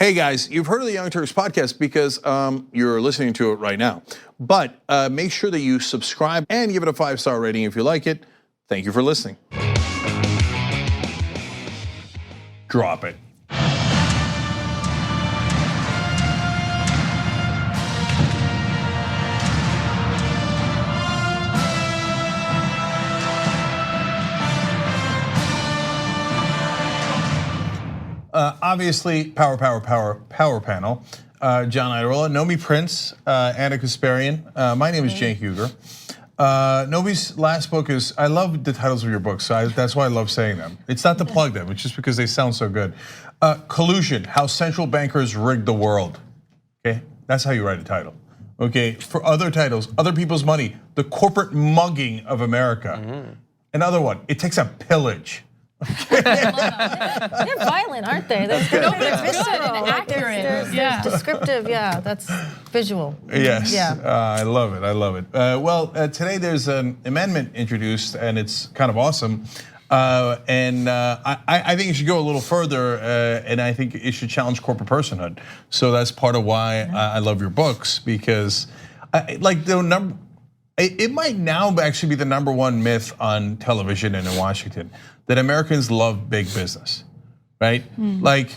Hey guys, you've heard of the Young Turks podcast because you're listening to it right now. But make sure that you subscribe and give it a 5-star rating if you like it. Thank you for listening. Drop it. Obviously, power panel. John Idarola, Nomi Prince, Anna Kasparian. My name is Jay Huger. Nomi's last book is, I love the titles of your books, so that's why I love saying them. It's not to plug them, it's just because they sound so good. Collusion, How Central Bankers Rigged the World. Okay, that's how you write a title. Okay, for other titles, Other People's Money, The Corporate Mugging of America. Another one, It Takes a Pillage. They're violent, aren't they? They're visceral, accurate. They're descriptive. Yeah, that's visual. Yes. Yeah. I love it. I love it. Well, today there's an amendment introduced, and it's kind of awesome. And I think it should go a little further, and I think it should challenge corporate personhood. So that's part of why I love your books, because like the number. It might now actually be the #1 myth on television and in Washington that Americans love big business, right? Like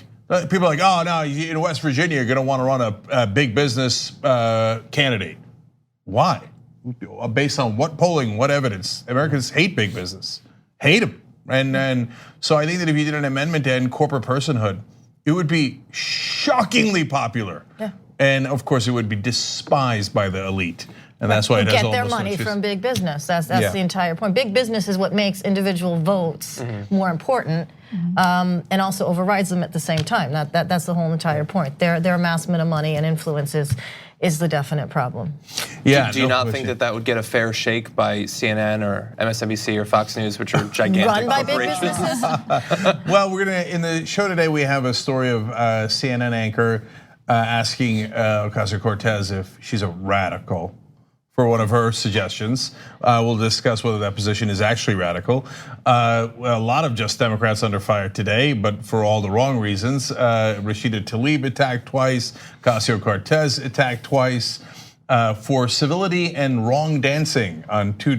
people are like, oh no, in West Virginia you're going to want to run a big business candidate. Why? Based on what polling, what evidence? Americans hate big business, hate them, and so I think that if you did an amendment to end corporate personhood, it would be shockingly popular, and of course it would be despised by the elite. And that's why it has get their money from big business. That's the entire point. Big business is what makes individual votes more important, and also overrides them at the same time. That's the whole entire point. Their amassment of money and influence is the definite problem. Yeah. Do you not think that would get a fair shake by CNN or MSNBC or Fox News, which are gigantic run by corporations? big businesses? Well, we're gonna in the show today we have a story of CNN anchor asking Ocasio-Cortez if she's a radical for one of her suggestions. We'll discuss whether that position is actually radical. A lot of just Democrats under fire today, but for all the wrong reasons. Rashida Tlaib attacked twice, Ocasio-Cortez attacked twice for civility and wrong dancing on 2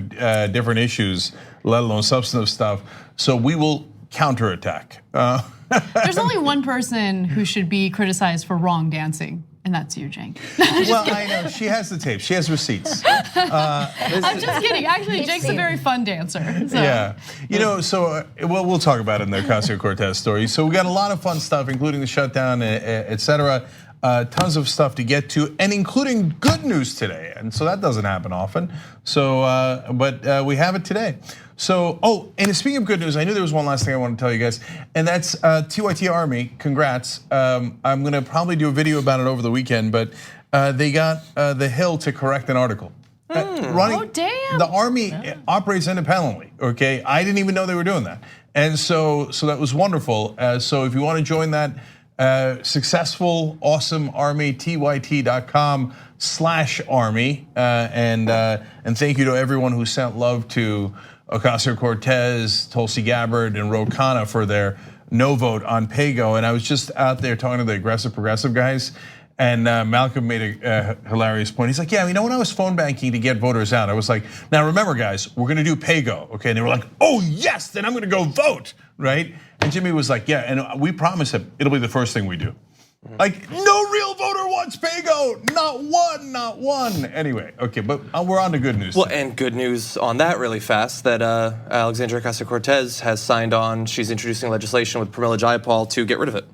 different issues, let alone substantive stuff. So we will counterattack. There's only one person who should be criticized for wrong dancing. And that's you, Jake. Well, I know, she has the tape, she has receipts. I'm just kidding, actually, Jake's a very fun dancer. So. Yeah, you know, so we'll talk about it in the Ocasio-Cortez story. So we got a lot of fun stuff, including the shutdown, et cetera. Tons of stuff to get to, and including good news today. And so that doesn't happen often. So, but we have it today. So, and speaking of good news, I knew there was one last thing I want to tell you guys, and that's TYT Army, congrats. I'm gonna probably do a video about it over the weekend, but they got the Hill to correct an article. Running, damn. The Army operates independently, okay? I didn't even know they were doing that. And so that was wonderful. So if you wanna join that successful, awesome Army, tyt.com/army. And thank you to everyone who sent love to Ocasio-Cortez, Tulsi Gabbard, and Ro Khanna for their no vote on PAYGO. And I was just out there talking to the aggressive progressive guys, and Malcolm made a hilarious point. He's like, yeah, you know, when I was phone banking to get voters out, I was like, now remember guys, we're gonna do PAYGO, okay? And they were like, oh yes, then I'm gonna go vote, right? And Jimmy was like, yeah, and we promise him it'll be the first thing we do. Like, no real voter wants PAYGO, not one. Anyway, okay, but we're on to good news. Well, and good news on that really fast, that Alexandria Ocasio-Cortez has signed on, she's introducing legislation with Pramila Jayapal to get rid of it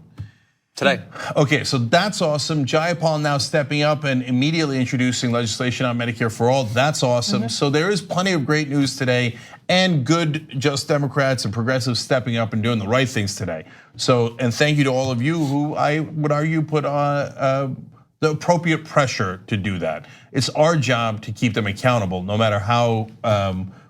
today. Okay, so that's awesome. Jayapal now stepping up and immediately introducing legislation on Medicare for all. That's awesome. So there is plenty of great news today, and good just Democrats and progressives stepping up and doing the right things today. So, and thank you to all of you who I would argue put on the appropriate pressure to do that. It's our job to keep them accountable, no matter how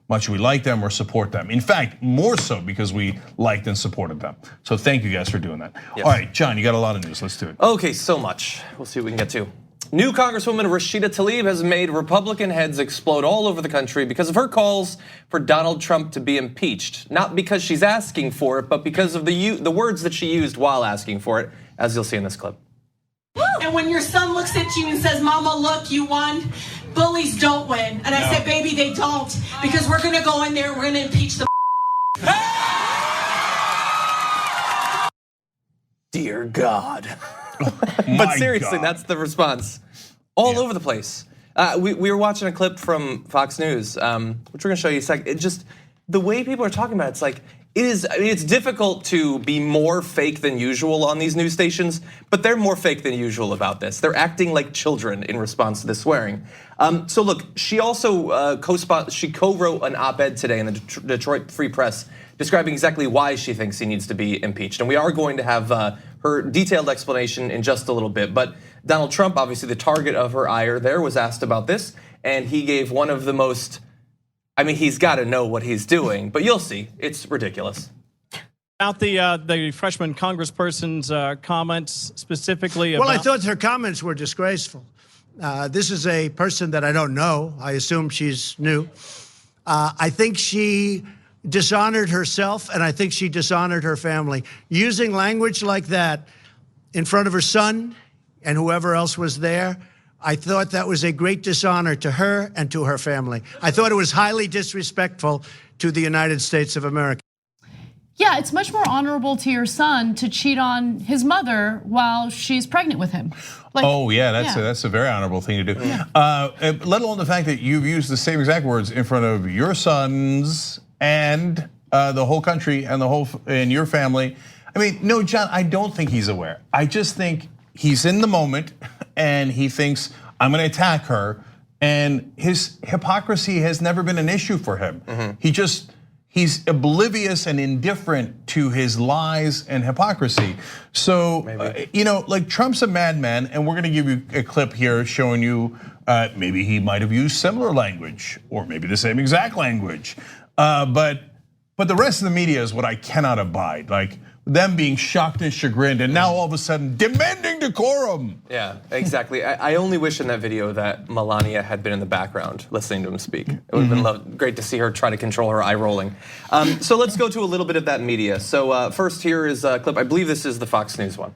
much we like them or support them. In fact, more so because we liked and supported them. So thank you guys for doing that. Yes. All right, John, you got a lot of news, let's do it. Okay, so much. We'll see what we can get to. New Congresswoman Rashida Tlaib has made Republican heads explode all over the country because of her calls for Donald Trump to be impeached. Not because she's asking for it, but because of the words that she used while asking for it, as you'll see in this clip. And when your son looks at you and says, Mama, look, you won, bullies don't win. And I said, baby, they don't. Because we're going to go in there and we're going to impeach the Dear God. My But seriously, God. that's the response. All over the place. We were watching a clip from Fox News, which we're gonna show you in a second. It just, the way people are talking about it, it's like, it's difficult to be more fake than usual on these news stations, but they're more fake than usual about this. They're acting like children in response to this swearing. So look, she also co-wrote an op-ed today in the Detroit Free Press describing exactly why she thinks he needs to be impeached. And we are going to have her detailed explanation in just a little bit. But Donald Trump, obviously the target of her ire there, was asked about this, and he gave one of the most, I mean, he's got to know what he's doing, but you'll see, it's ridiculous. About the freshman congressperson's comments specifically about... Well, I thought her comments were disgraceful. This is a person that I don't know. I assume she's new. I think she dishonored herself, and I think she dishonored her family. Using language like that in front of her son and whoever else was there, I thought that was a great dishonor to her and to her family. I thought it was highly disrespectful to the United States of America. Yeah, it's much more honorable to your son to cheat on his mother while she's pregnant with him. Like, oh yeah, that's a very honorable thing to do. Yeah. Let alone the fact that you've used the same exact words in front of your sons and the whole country and your family. I mean, no, John, I don't think he's aware. I just think he's in the moment and he thinks, I'm gonna attack her. And his hypocrisy has never been an issue for him. He's oblivious and indifferent to his lies and hypocrisy. So, like Trump's a madman, and we're gonna give you a clip here showing you maybe he might have used similar language or maybe the same exact language. But the rest of the media is what I cannot abide. Like them being shocked and chagrined, and now all of a sudden demanding decorum. Yeah, exactly. I only wish in that video that Melania had been in the background listening to him speak. It would have been great to see her try to control her eye rolling. So let's go to a little bit of that media. So first here is a clip. I believe this is the Fox News one.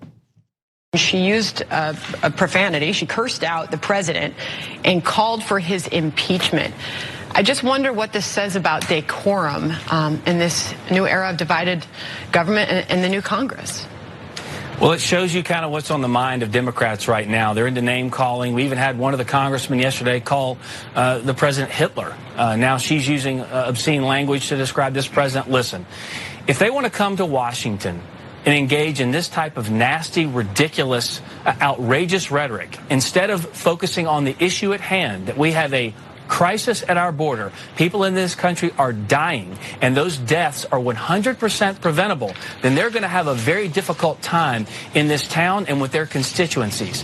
She used a profanity. She cursed out the president and called for his impeachment. I just wonder what this says about decorum in this new era of divided government and the new Congress. Well, it shows you kind of what's on the mind of Democrats right now. They're into name calling. We even had one of the congressmen yesterday call the president Hitler. Now she's using obscene language to describe this president. Listen, if they want to come to Washington and engage in this type of nasty, ridiculous, outrageous rhetoric, instead of focusing on the issue at hand, that we have a crisis at our border, people in this country are dying, and those deaths are 100% preventable, then they're going to have a very difficult time in this town and with their constituencies.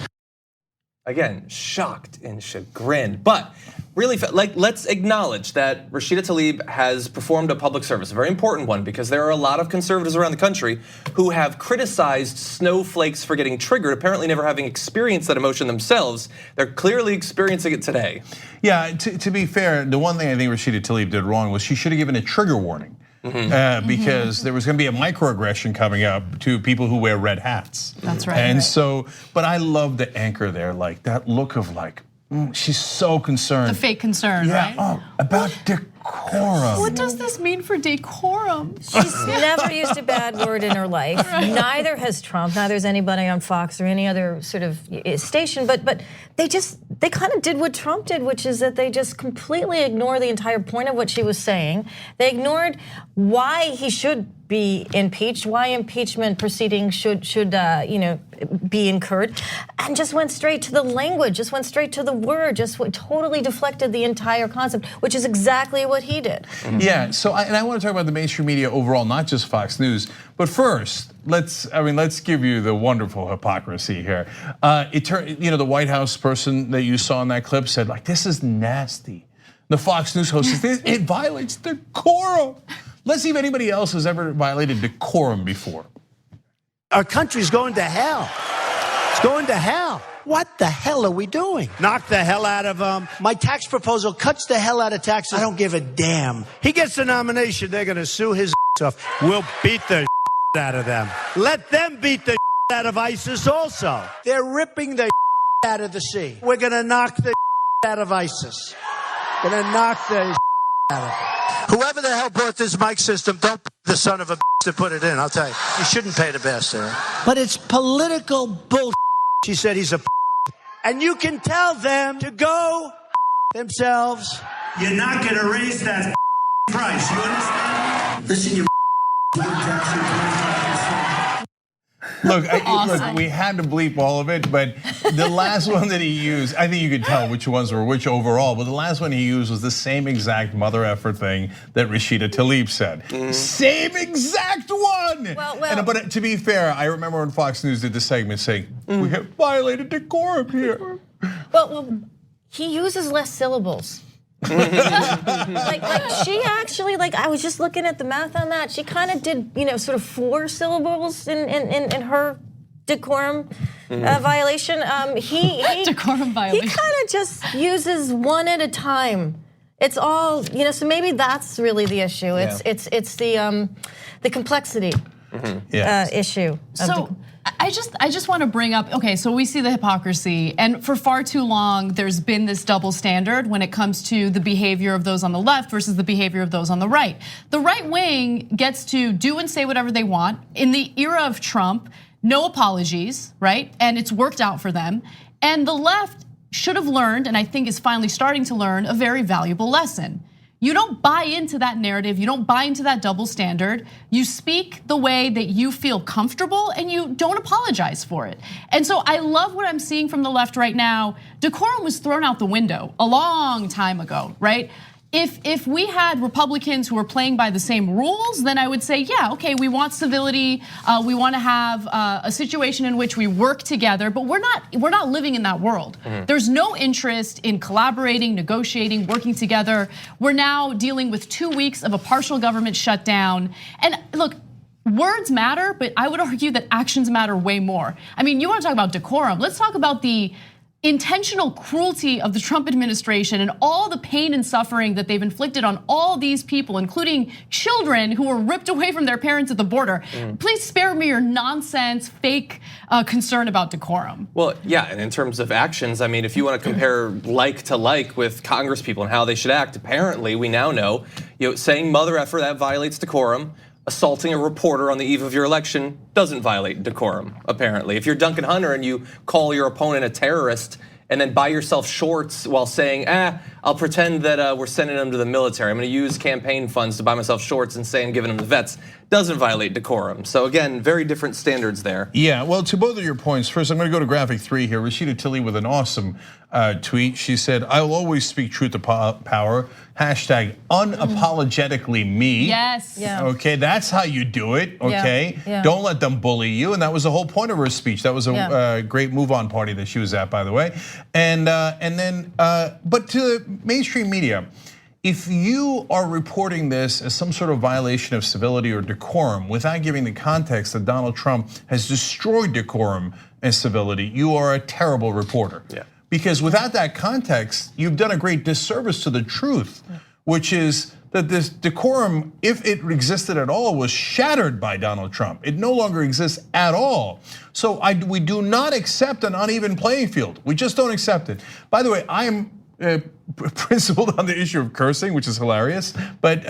Again, shocked and chagrined, but really, let's acknowledge that Rashida Tlaib has performed a public service, a very important one, because there are a lot of conservatives around the country who have criticized snowflakes for getting triggered, apparently never having experienced that emotion themselves. They're clearly experiencing it today. Yeah, to be fair, the one thing I think Rashida Tlaib did wrong was she should have given a trigger warning. Because there was going to be a microaggression coming up to people who wear red hats. That's right. And so, but I love the anchor there, like that look of like, she's so concerned. The fake concern, yeah, right? About decorum. What does this mean for decorum? She's never used a bad word in her life. Neither has Trump, neither has anybody on Fox or any other sort of station, but they kind of did what Trump did, which is that they just completely ignore the entire point of what she was saying. They ignored why he should be impeached, why impeachment proceedings should be incurred, and just went straight to the language, just went straight to the word, totally deflected the entire concept, which is exactly what he did. Yeah, so I want to talk about the mainstream media overall, not just Fox News, but first, let's give you the wonderful hypocrisy here. The White House person that you saw in that clip said, like, this is nasty. The Fox News host says, it violates decorum. Let's see if anybody else has ever violated decorum before. Our country's going to hell. It's going to hell. What the hell are we doing? Knock the hell out of them. My tax proposal cuts the hell out of taxes. I don't give a damn. He gets the nomination, they're gonna sue his off. We'll beat the out of them. Let them beat the out of ISIS also. They're ripping the out of the sea. We're going to knock the out of ISIS. Going to knock the out of it. Whoever the hell bought this mic system, don't pay the son of a to put it in. I'll tell you. You shouldn't pay the bastard. But it's political bullshit. She said he's a and you can tell them to go themselves. You're not going to raise that price. You understand? Listen, you Look, look, we had to bleep all of it, but the last one that he used, I think you could tell which ones were which overall, but the last one he used was the same exact mother effer thing that Rashida Tlaib said. Same exact one! But to be fair, I remember when Fox News did the segment saying, we have violated decorum here. Well, he uses less syllables. like she actually, I was just looking at the math on that. She kind of did, sort of 4 syllables in her decorum violation. Decorum violation. He kind of just uses one at a time. It's all, so maybe that's really the issue. It's the complexity issue. So I just want to bring up, okay, so we see the hypocrisy, and for far too long, there's been this double standard when it comes to the behavior of those on the left versus the behavior of those on the right. The right wing gets to do and say whatever they want. In the era of Trump, no apologies, right? And it's worked out for them. And the left should have learned, and I think is finally starting to learn, a very valuable lesson. You don't buy into that narrative, you don't buy into that double standard. You speak the way that you feel comfortable and you don't apologize for it. And so I love what I'm seeing from the left right now. Decorum was thrown out the window a long time ago, right? If we had Republicans who were playing by the same rules, then I would say, yeah, okay, we want civility, we want to have a situation in which we work together, but we're not living in that world. There's no interest in collaborating, negotiating, working together. We're now dealing with 2 weeks of a partial government shutdown. And look, words matter, but I would argue that actions matter way more. I mean, you want to talk about decorum, let's talk about the intentional cruelty of the Trump administration and all the pain and suffering that they've inflicted on all these people, including children who were ripped away from their parents at the border. Please spare me your nonsense, fake concern about decorum. Well, yeah, and in terms of actions, I mean, if you want to compare like to like with Congress people and how they should act, apparently we now know, saying mother effer, that violates decorum. Assaulting a reporter on the eve of your election doesn't violate decorum, apparently. If you're Duncan Hunter and you call your opponent a terrorist and then buy yourself shorts while saying, I'll pretend that we're sending them to the military. I'm gonna use campaign funds to buy myself shorts and say I'm giving them to vets, doesn't violate decorum. So again, very different standards there. Yeah, well, to both of your points, first I'm gonna go to graphic 3 here. Rashida Tlaib with an awesome tweet. She said, I will always speak truth to power. Hashtag unapologetically me. Yes. Yeah. Okay, that's how you do it, okay? Yeah. Don't let them bully you, and that was the whole point of her speech. That was a great move-on party that she was at, by the way. And then, but to the mainstream media, if you are reporting this as some sort of violation of civility or decorum without giving the context that Donald Trump has destroyed decorum and civility, you are a terrible reporter. Yeah. Because without that context, you've done a great disservice to the truth, which is that this decorum, if it existed at all, was shattered by Donald Trump. It no longer exists at all. So we do not accept an uneven playing field. We just don't accept it. By the way, I am principled on the issue of cursing, which is hilarious, but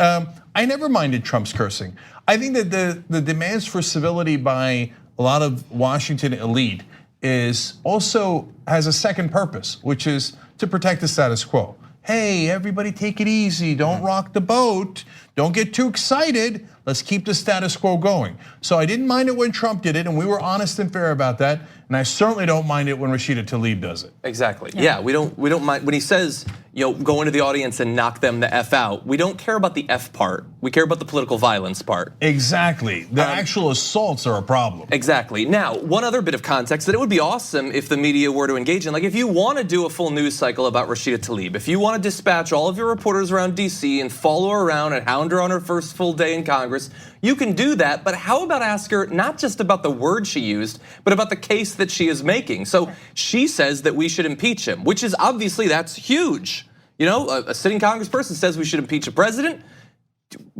I never minded Trump's cursing. I think that the demands for civility by a lot of Washington elite is also has a second purpose, which is to protect the status quo. Hey, everybody take it easy, don't rock the boat, don't get too excited, let's keep the status quo going. So I didn't mind it when Trump did it, and we were honest and fair about that, and I certainly don't mind it when Rashida Tlaib does it. Exactly, yeah, we don't mind, when he says, go into the audience and knock them the F out, we don't care about the F part, we care about the political violence part. Exactly, the actual assaults are a problem. Exactly, now, one other bit of context that it would be awesome if the media were to engage in, like if you want to do a full news cycle about Rashida Tlaib, if you want to dispatch all of your reporters around DC and follow her around and hound her on her first full day in Congress, you can do that, but how about ask her not just about the word she used, but about the case that she is making. So she says that we should impeach him, which is obviously, that's huge. A sitting congressperson says we should impeach a president.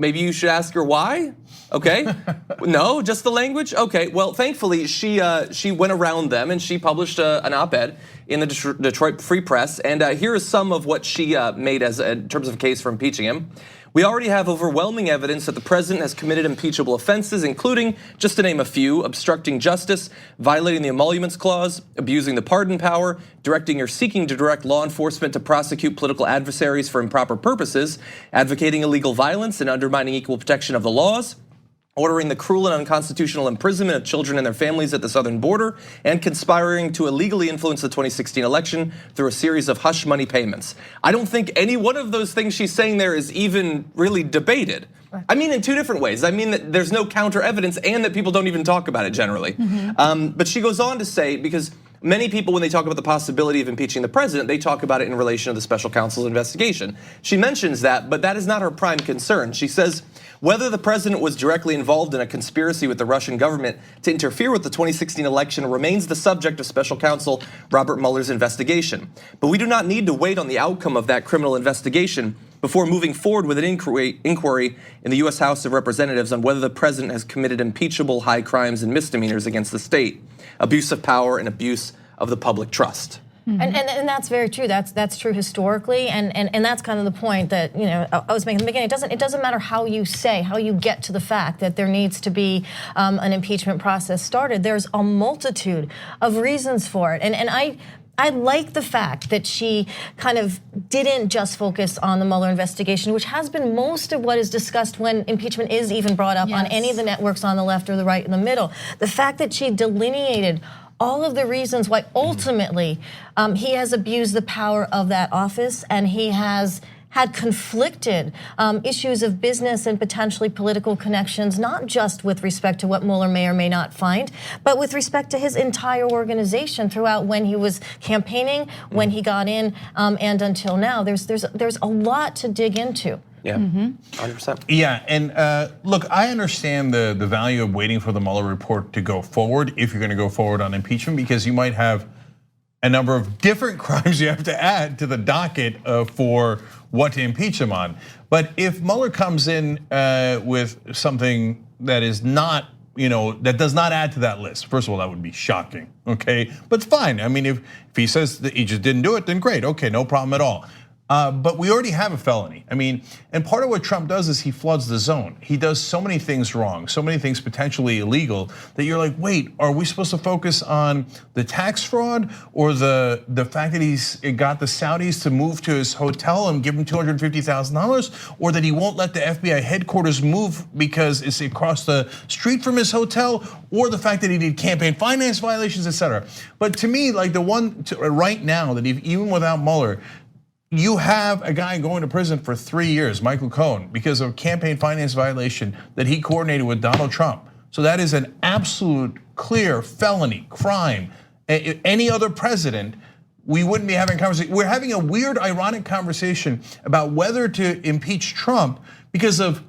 maybe you should ask her why. Okay, no, just the language. Okay, well, thankfully she went around them and she published an op-ed in the Detroit Free Press, and here is some of what she made as in terms of a case for impeaching him. We already have overwhelming evidence that the president has committed impeachable offenses, including, just to name a few, obstructing justice, violating the emoluments clause, abusing the pardon power, directing or seeking to direct law enforcement to prosecute political adversaries for improper purposes, advocating illegal violence and undermining equal protection of the laws, ordering the cruel and unconstitutional imprisonment of children and their families at the southern border, and conspiring to illegally influence the 2016 election through a series of hush money payments. I don't think any one of those things she's saying there is even really debated. I mean, in two different ways. I mean that there's no counter evidence and that people don't even talk about it generally. But she goes on to say, because many people, when they talk about the possibility of impeaching the president, they talk about it in relation to the special counsel's investigation. She mentions that, but that is not her prime concern. She says, whether the president was directly involved in a conspiracy with the Russian government to interfere with the 2016 election remains the subject of special counsel Robert Mueller's investigation. But we do not need to wait on the outcome of that criminal investigation before moving forward with an inquiry in the US House of Representatives on whether the president has committed impeachable high crimes and misdemeanors against the state, abuse of power and abuse of the public trust. And that's very true. That's true historically, and that's kind of the point that I was making in the beginning. It doesn't matter how you say, how you get to the fact that there needs to be an impeachment process started. There's a multitude of reasons for it, and I like the fact that she kind of didn't just focus on the Mueller investigation, which has been most of what is discussed when impeachment is even brought up on any of the networks on the left or the right in the middle. The fact that she delineated all of the reasons why ultimately he has abused the power of that office, and he has had conflicted issues of business and potentially political connections, not just with respect to what Mueller may or may not find, but with respect to his entire organization throughout when he was campaigning, when he got in, and until now. There's a lot to dig into. Yeah, 100%. Yeah, and look, I understand the value of waiting for the Mueller report to go forward if you're going to go forward on impeachment, because you might have a number of different crimes you have to add to the docket for what to impeach him on. But if Mueller comes in with something that is not, that does not add to that list, first of all, that would be shocking, okay? But it's fine. I mean, if he says that he just didn't do it, then great, okay, no problem at all. But we already have a felony. I mean, and part of what Trump does is he floods the zone. He does so many things wrong, so many things potentially illegal, that you're like, wait, are we supposed to focus on the tax fraud or the fact that he's got the Saudis to move to his hotel and give him $250,000, or that he won't let the FBI headquarters move because it's across the street from his hotel, or the fact that he did campaign finance violations, et cetera. But to me, like the one right now that even without Mueller, you have a guy going to prison for 3 years, Michael Cohen, because of campaign finance violation that he coordinated with Donald Trump. So that is an absolute clear felony crime. Any other president, we wouldn't be having a conversation. We're having a weird, ironic conversation about whether to impeach Trump because of,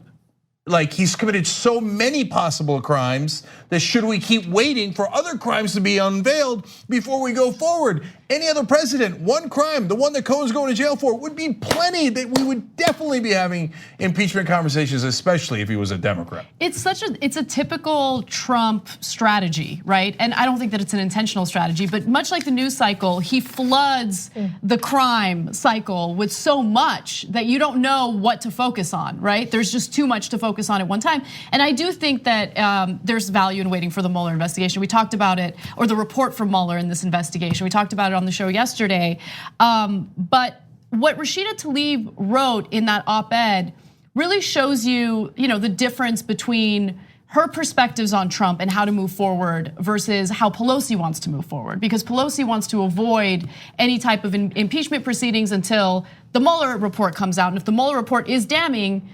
like, he's committed so many possible crimes that should we keep waiting for other crimes to be unveiled before we go forward? Any other president, one crime, the one that Cohen's going to jail for, would be plenty that we would definitely be having impeachment conversations, especially if he was a Democrat. It's a typical Trump strategy, right? And I don't think that it's an intentional strategy, but much like the news cycle, he floods the crime cycle with so much that you don't know what to focus on, right? There's just too much to focus on at one time. And I do think that there's value in waiting for the Mueller investigation. We talked about it, or the report from Mueller in this investigation. We talked about it on the show yesterday. But what Rashida Tlaib wrote in that op-ed really shows you, the difference between her perspectives on Trump and how to move forward versus how Pelosi wants to move forward. Because Pelosi wants to avoid any type of impeachment proceedings until the Mueller report comes out. And if the Mueller report is damning,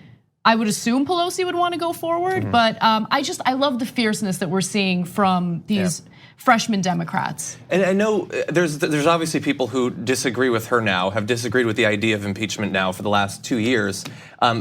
I would assume Pelosi would want to go forward. But I love the fierceness that we're seeing from these freshman Democrats. And I know there's obviously people who disagree with her now, have disagreed with the idea of impeachment now for the last 2 years,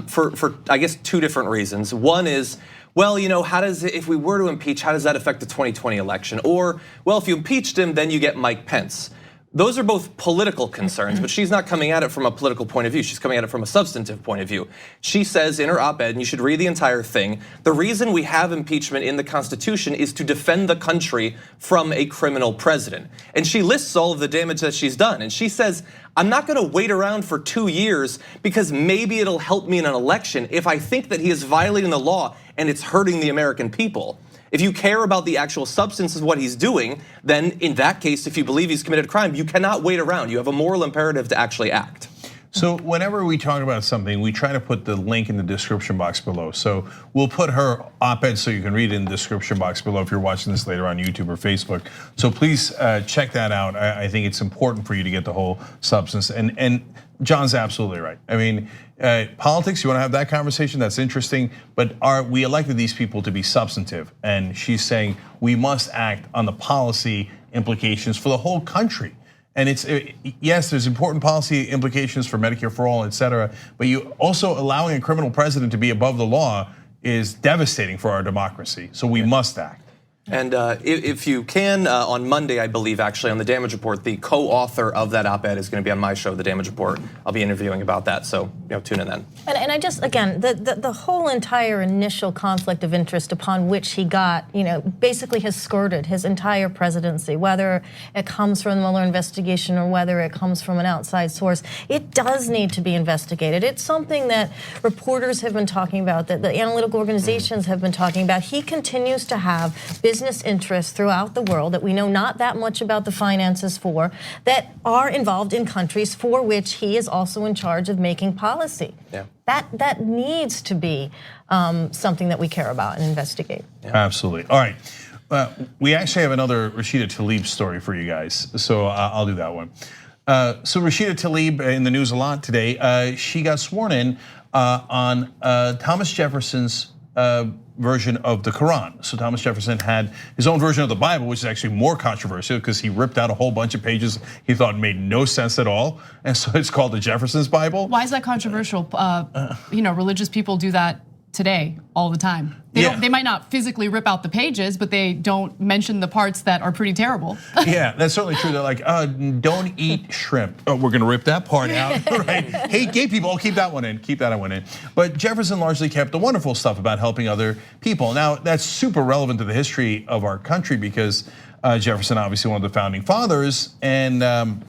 for I guess 2 different reasons. One is, well, if we were to impeach, how does that affect the 2020 election? Or, well, if you impeached him, then you get Mike Pence. Those are both political concerns, but she's not coming at it from a political point of view. She's coming at it from a substantive point of view. She says in her op-ed, and you should read the entire thing, the reason we have impeachment in the Constitution is to defend the country from a criminal president. And she lists all of the damage that she's done. And she says, I'm not gonna wait around for 2 years because maybe it'll help me in an election if I think that he is violating the law and it's hurting the American people. If you care about the actual substance of what he's doing, then in that case, if you believe he's committed a crime, you cannot wait around. You have a moral imperative to actually act. So whenever we talk about something, we try to put the link in the description box below. So we'll put her op-ed so you can read it in the description box below if you're watching this later on YouTube or Facebook. So please check that out. I think it's important for you to get the whole substance. And John's absolutely right. I mean, politics, you wanna have that conversation, that's interesting, but we elected these people to be substantive. And she's saying we must act on the policy implications for the whole country. And it's, yes, there's important policy implications for Medicare for all, et cetera, but you also allowing a criminal president to be above the law is devastating for our democracy, so we must act. And if you can, on Monday, I believe, actually, on the Damage Report, the co-author of that op-ed is going to be on my show, The Damage Report. I'll be interviewing about that, so tune in then. And I just, again, the whole entire initial conflict of interest upon which he got, basically has skirted his entire presidency, whether it comes from the Mueller investigation or whether it comes from an outside source. It does need to be investigated. It's something that reporters have been talking about, that the analytical organizations have been talking about. He continues to have business interests throughout the world that we know not that much about the finances for, that are involved in countries for which he is also in charge of making policy. Yeah. That needs to be something that we care about and investigate. Yeah. Absolutely. All right. We actually have another Rashida Tlaib story for you guys, so I'll do that one. So Rashida Tlaib in the news a lot today. She got sworn in on Thomas Jefferson's version of the Quran. So Thomas Jefferson had his own version of the Bible, which is actually more controversial because he ripped out a whole bunch of pages he thought made no sense at all, and so it's called the Jefferson's Bible. Why is that controversial? Religious people do that today all the time. They might not physically rip out the pages, but they don't mention the parts that are pretty terrible. Yeah, that's certainly true. They're like, don't eat shrimp. Oh, we're gonna rip that part out, right? Hate gay people, keep that one in, keep that one in. But Jefferson largely kept the wonderful stuff about helping other people. Now, that's super relevant to the history of our country because Jefferson, obviously one of the founding fathers, and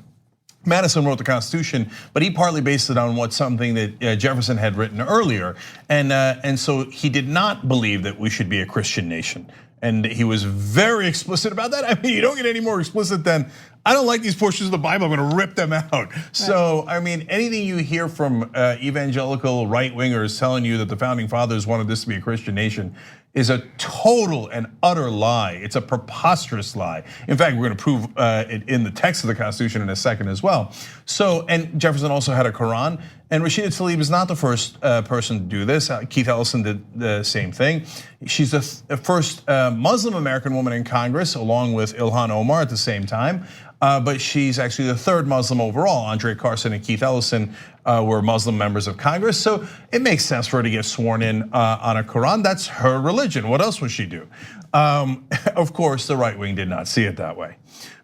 Madison wrote the Constitution, but he partly based it on something that Jefferson had written earlier, and so he did not believe that we should be a Christian nation, and he was very explicit about that. I mean, you don't get any more explicit than, I don't like these portions of the Bible, I'm gonna rip them out. Right. So, I mean, anything you hear from evangelical right-wingers telling you that the founding fathers wanted this to be a Christian nation is a total and utter lie. It's a preposterous lie. In fact, we're gonna prove it in the text of the Constitution in a second as well. So, and Jefferson also had a Quran, and Rashida Tlaib is not the first person to do this. Keith Ellison did the same thing. She's the first Muslim American woman in Congress, along with Ilhan Omar at the same time. But she's actually the third Muslim overall. Andre Carson and Keith Ellison were Muslim members of Congress, so it makes sense for her to get sworn in on a Quran. That's her religion. What else would she do? Of course, the right wing did not see it that way.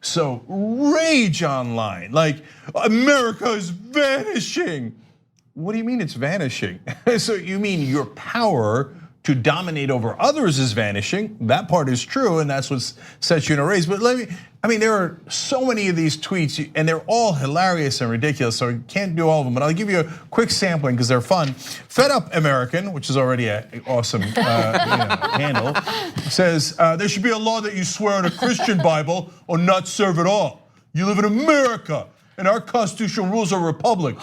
So rage online, like America is vanishing. What do you mean it's vanishing? So you mean your power to dominate over others is vanishing? That part is true, and that's what sets you in a race. But there are so many of these tweets, and they're all hilarious and ridiculous, so I can't do all of them, but I'll give you a quick sampling because they're fun. Fed Up American, which is already an awesome handle, says there should be a law that you swear on a Christian Bible or not serve at all. You live in America, and our constitutional rules are a republic.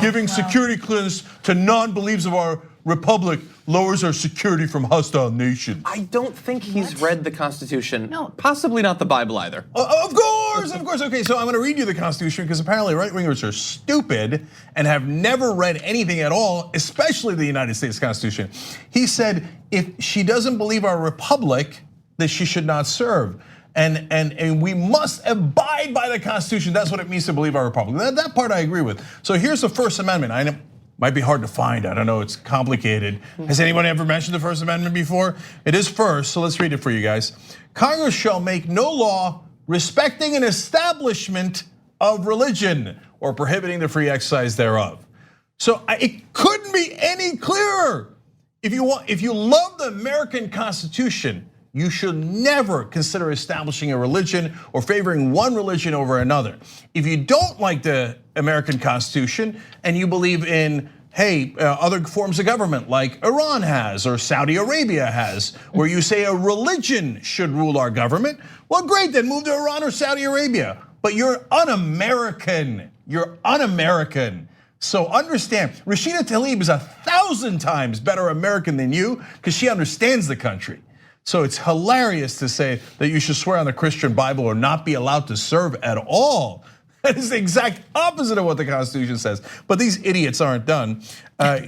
Giving security clearance to non-believers of our republic lowers our security from hostile nations. I don't think he's read the Constitution. No. Possibly not the Bible either. Of course. Okay, so I'm gonna read you the Constitution because apparently right-wingers are stupid and have never read anything at all, especially the United States Constitution. He said if she doesn't believe our republic, that she should not serve. And we must abide by the Constitution. That's what it means to believe our republic. That part I agree with. So here's the First Amendment. I know might be hard to find. I don't know, it's complicated. Has anyone ever mentioned the First Amendment before? It is first, so let's read it for you guys. Congress shall make no law respecting an establishment of religion or prohibiting the free exercise thereof. So it couldn't be any clearer. If you love the American Constitution, you should never consider establishing a religion or favoring one religion over another. If you don't like the American Constitution and you believe in, other forms of government like Iran has or Saudi Arabia has, where you say a religion should rule our government, well, great, then move to Iran or Saudi Arabia. But you're un-American. You're un-American. So understand, Rashida Tlaib is 1,000 times better American than you because she understands the country. So it's hilarious to say that you should swear on the Christian Bible or not be allowed to serve at all. That is the exact opposite of what the Constitution says. But these idiots aren't done.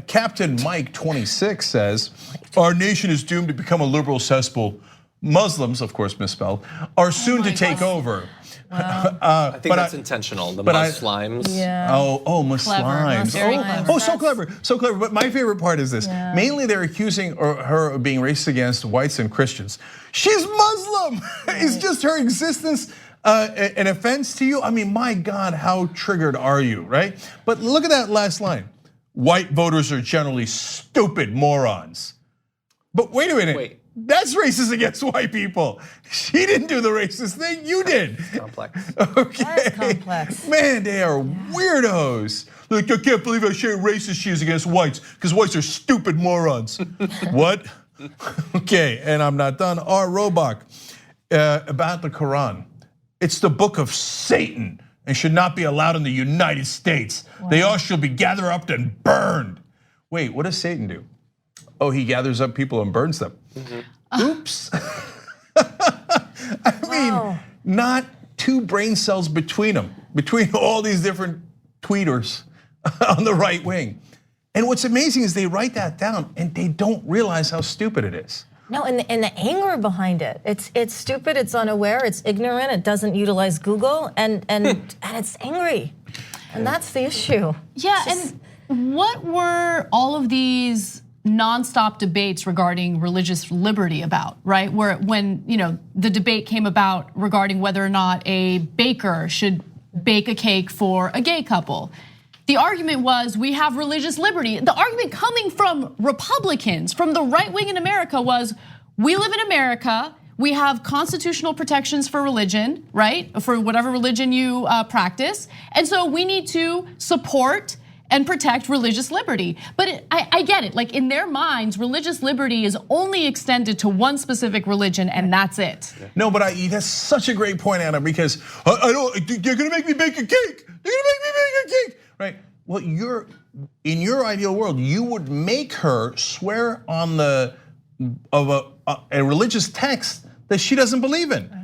Captain Mike 26 says, our nation is doomed to become a liberal cesspool. Muslims, of course misspelled, are soon to take over. Wow. I think that's intentional. The Muslims. Yeah. Oh, Muslims. So clever, so clever. But my favorite part is this. Yeah. Mainly they're accusing her of being racist against whites and Christians. She's Muslim. Right. Is just her existence an offense to you? I mean, my God, how triggered are you, right? But look at that last line. White voters are generally stupid morons. But wait a minute. That's racist against white people. She didn't do the racist thing, you did. It's complex. Okay. That's complex. Man, they are weirdos. Like, I can't believe how racist she is against whites, because whites are stupid morons. What? Okay, and I'm not done. R. Robach, about the Quran. It's the book of Satan and should not be allowed in the United States. Wow. They all should be gathered up and burned. Wait, what does Satan do? Oh, he gathers up people and burns them. Mm-hmm. Oops. I mean, not two brain cells between them, between all these different tweeters on the right wing. And what's amazing is they write that down and they don't realize how stupid it is. No, and the anger behind it. It's stupid, it's unaware, it's ignorant, it doesn't utilize Google, and it's angry. And that's the issue. Yeah, and what were all of these nonstop debates regarding religious liberty about, right? Where when the debate came about regarding whether or not a baker should bake a cake for a gay couple. The argument was we have religious liberty. The argument coming from Republicans, from the right wing in America was we live in America, we have constitutional protections for religion, right? For whatever religion you practice. And so we need to support and protect religious liberty. But I get it, like in their minds, religious liberty is only extended to one specific religion and that's it. No, but that's such a great point, Anna, because you're gonna make me bake a cake. You're gonna make me bake a cake, right? Well, in your ideal world, you would make her swear on a religious text that she doesn't believe in.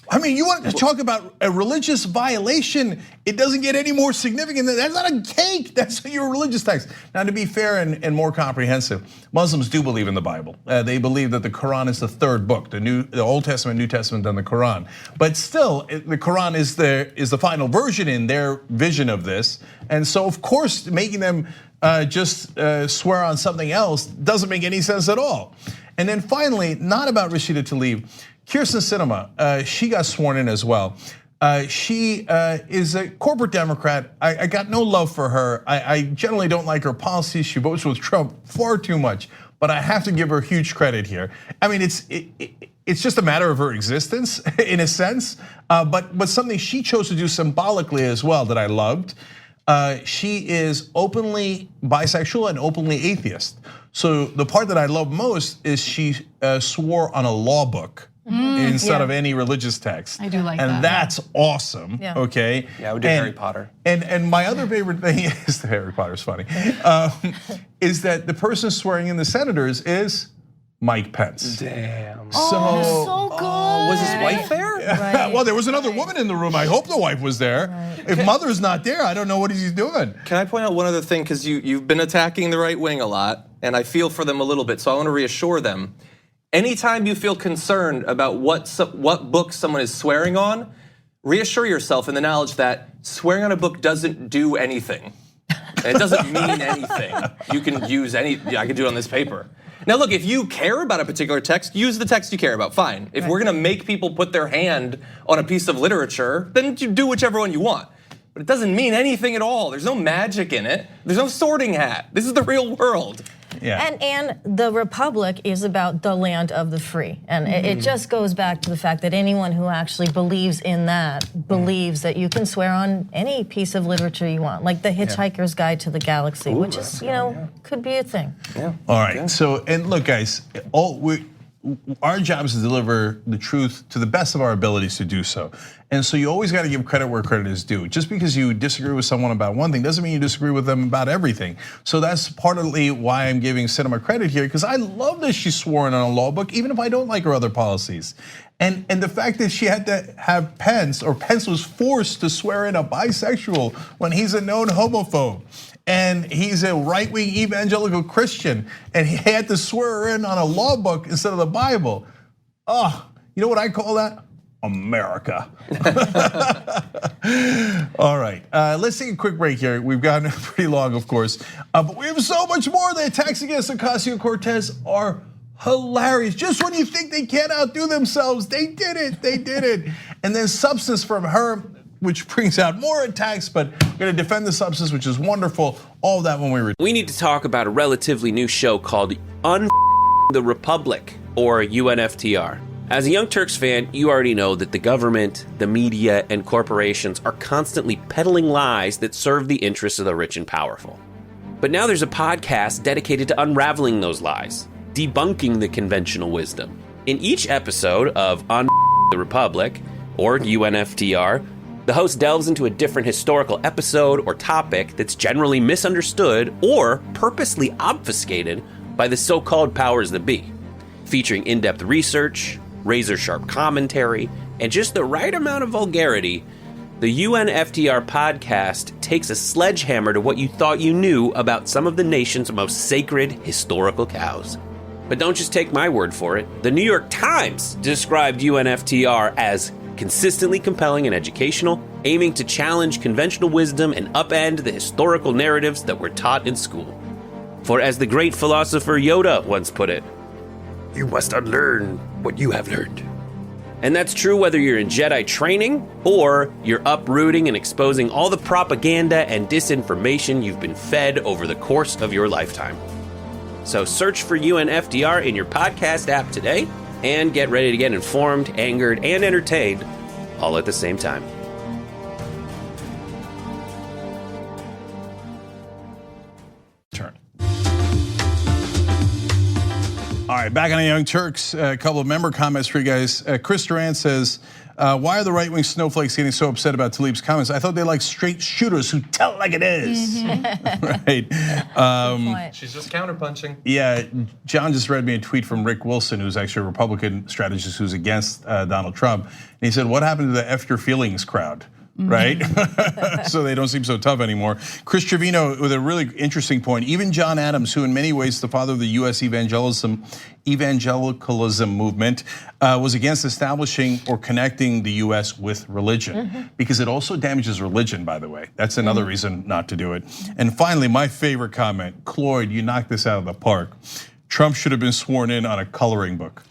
I mean, you want to talk about a religious violation, it doesn't get any more significant than that. That's not a cake, that's your religious text. Now, to be fair and more comprehensive, Muslims do believe in the Bible. They believe that the Quran is the third book, the Old Testament, New Testament, then the Quran. But still, the Quran is the final version in their vision of this. And so, of course, making them just swear on something else doesn't make any sense at all. And then finally, not about Rashida Tlaib, Kyrsten Sinema, she got sworn in as well. She is a corporate Democrat. I got no love for her. I generally don't like her policies. She votes with Trump far too much, but I have to give her huge credit here. I mean, it's just a matter of her existence in a sense, but something she chose to do symbolically as well that I loved. She is openly bisexual and openly atheist. So the part that I love most is she swore on a law book. Instead of any religious text. I do like that. And that's awesome, okay? Yeah, we did Harry Potter. And my other favorite thing is, Harry Potter's funny, is that the person swearing in the senators is Mike Pence. Damn. So good. Was his wife there? Right. Well, there was another woman in the room. I hope the wife was there. Right. If mother's not there, I don't know what he's doing. Can I point out one other thing? Because you've been attacking the right wing a lot, and I feel for them a little bit, so I want to reassure them. Anytime you feel concerned about what book someone is swearing on, reassure yourself in the knowledge that swearing on a book doesn't do anything. It doesn't mean anything. You can use I can do it on this paper. Now look, if you care about a particular text, use the text you care about, fine. If we're gonna make people put their hand on a piece of literature, then you do whichever one you want. but it doesn't mean anything at all. There's no magic in it. There's no sorting hat. This is the real world. Yeah. And the republic is about the land of the free. And it just goes back to the fact that anyone who actually believes in that believes that you can swear on any piece of literature you want, like the Hitchhiker's Guide to the Galaxy, which is, could be a thing. Yeah. All right. So, and look, guys, our job is to deliver the truth to the best of our abilities to do so. And so you always got to give credit where credit is due. Just because you disagree with someone about one thing doesn't mean you disagree with them about everything. So that's partly why I'm giving Sinema credit here, because I love that she swore in on a law book, even if I don't like her other policies. And the fact that she had to have Pence, or Pence was forced to swear in a bisexual when he's a known homophobe. And he's a right-wing evangelical Christian, and he had to swear her in on a law book instead of the Bible. Oh, you know what I call that? America. All right, let's take a quick break here. We've gotten pretty long, of course, but we have so much more. The attacks against Ocasio-Cortez are hilarious. Just when you think they can't outdo themselves, they did it, they did it. And then substance from her, which brings out more attacks, but we're gonna defend the substance, which is wonderful. All of that when we return. We need to talk about a relatively new show called the Republic, or UNFTR. As a Young Turks fan, you already know that the government, the media, and corporations are constantly peddling lies that serve the interests of the rich and powerful. But now there's a podcast dedicated to unraveling those lies, debunking the conventional wisdom. In each episode of the Republic, or UNFTR, the host delves into a different historical episode or topic that's generally misunderstood or purposely obfuscated by the so-called powers that be, featuring in-depth research, razor-sharp commentary, and just the right amount of vulgarity. The UNFTR podcast takes a sledgehammer to what you thought you knew about some of the nation's most sacred historical cows. But don't just take my word for it. The New York Times described UNFTR as consistently compelling and educational, aiming to challenge conventional wisdom and upend the historical narratives that were taught in school. For as the great philosopher Yoda once put it, you must unlearn what you have learned. And that's true whether you're in Jedi training or you're uprooting and exposing all the propaganda and disinformation you've been fed over the course of your lifetime. So search for UNFTR in your podcast app today and get ready to get informed, angered, and entertained all at the same time. All right, back on the Young Turks, a couple of member comments for you guys. Chris Durant says, why are the right-wing snowflakes getting so upset about Tlaib's comments? I thought they like straight shooters who tell it like it is. Right. She's just counterpunching. Yeah, John just read me a tweet from Rick Wilson, who's actually a Republican strategist who's against Donald Trump. And he said, what happened to the F your feelings crowd? Right? So they don't seem so tough anymore. Chris Trevino with a really interesting point. Even John Adams, who in many ways is the father of the US evangelicalism movement, was against establishing or connecting the US with religion, because it also damages religion, by the way. That's another reason not to do it. And finally, my favorite comment, Cloyd, you knocked this out of the park. Trump should have been sworn in on a coloring book.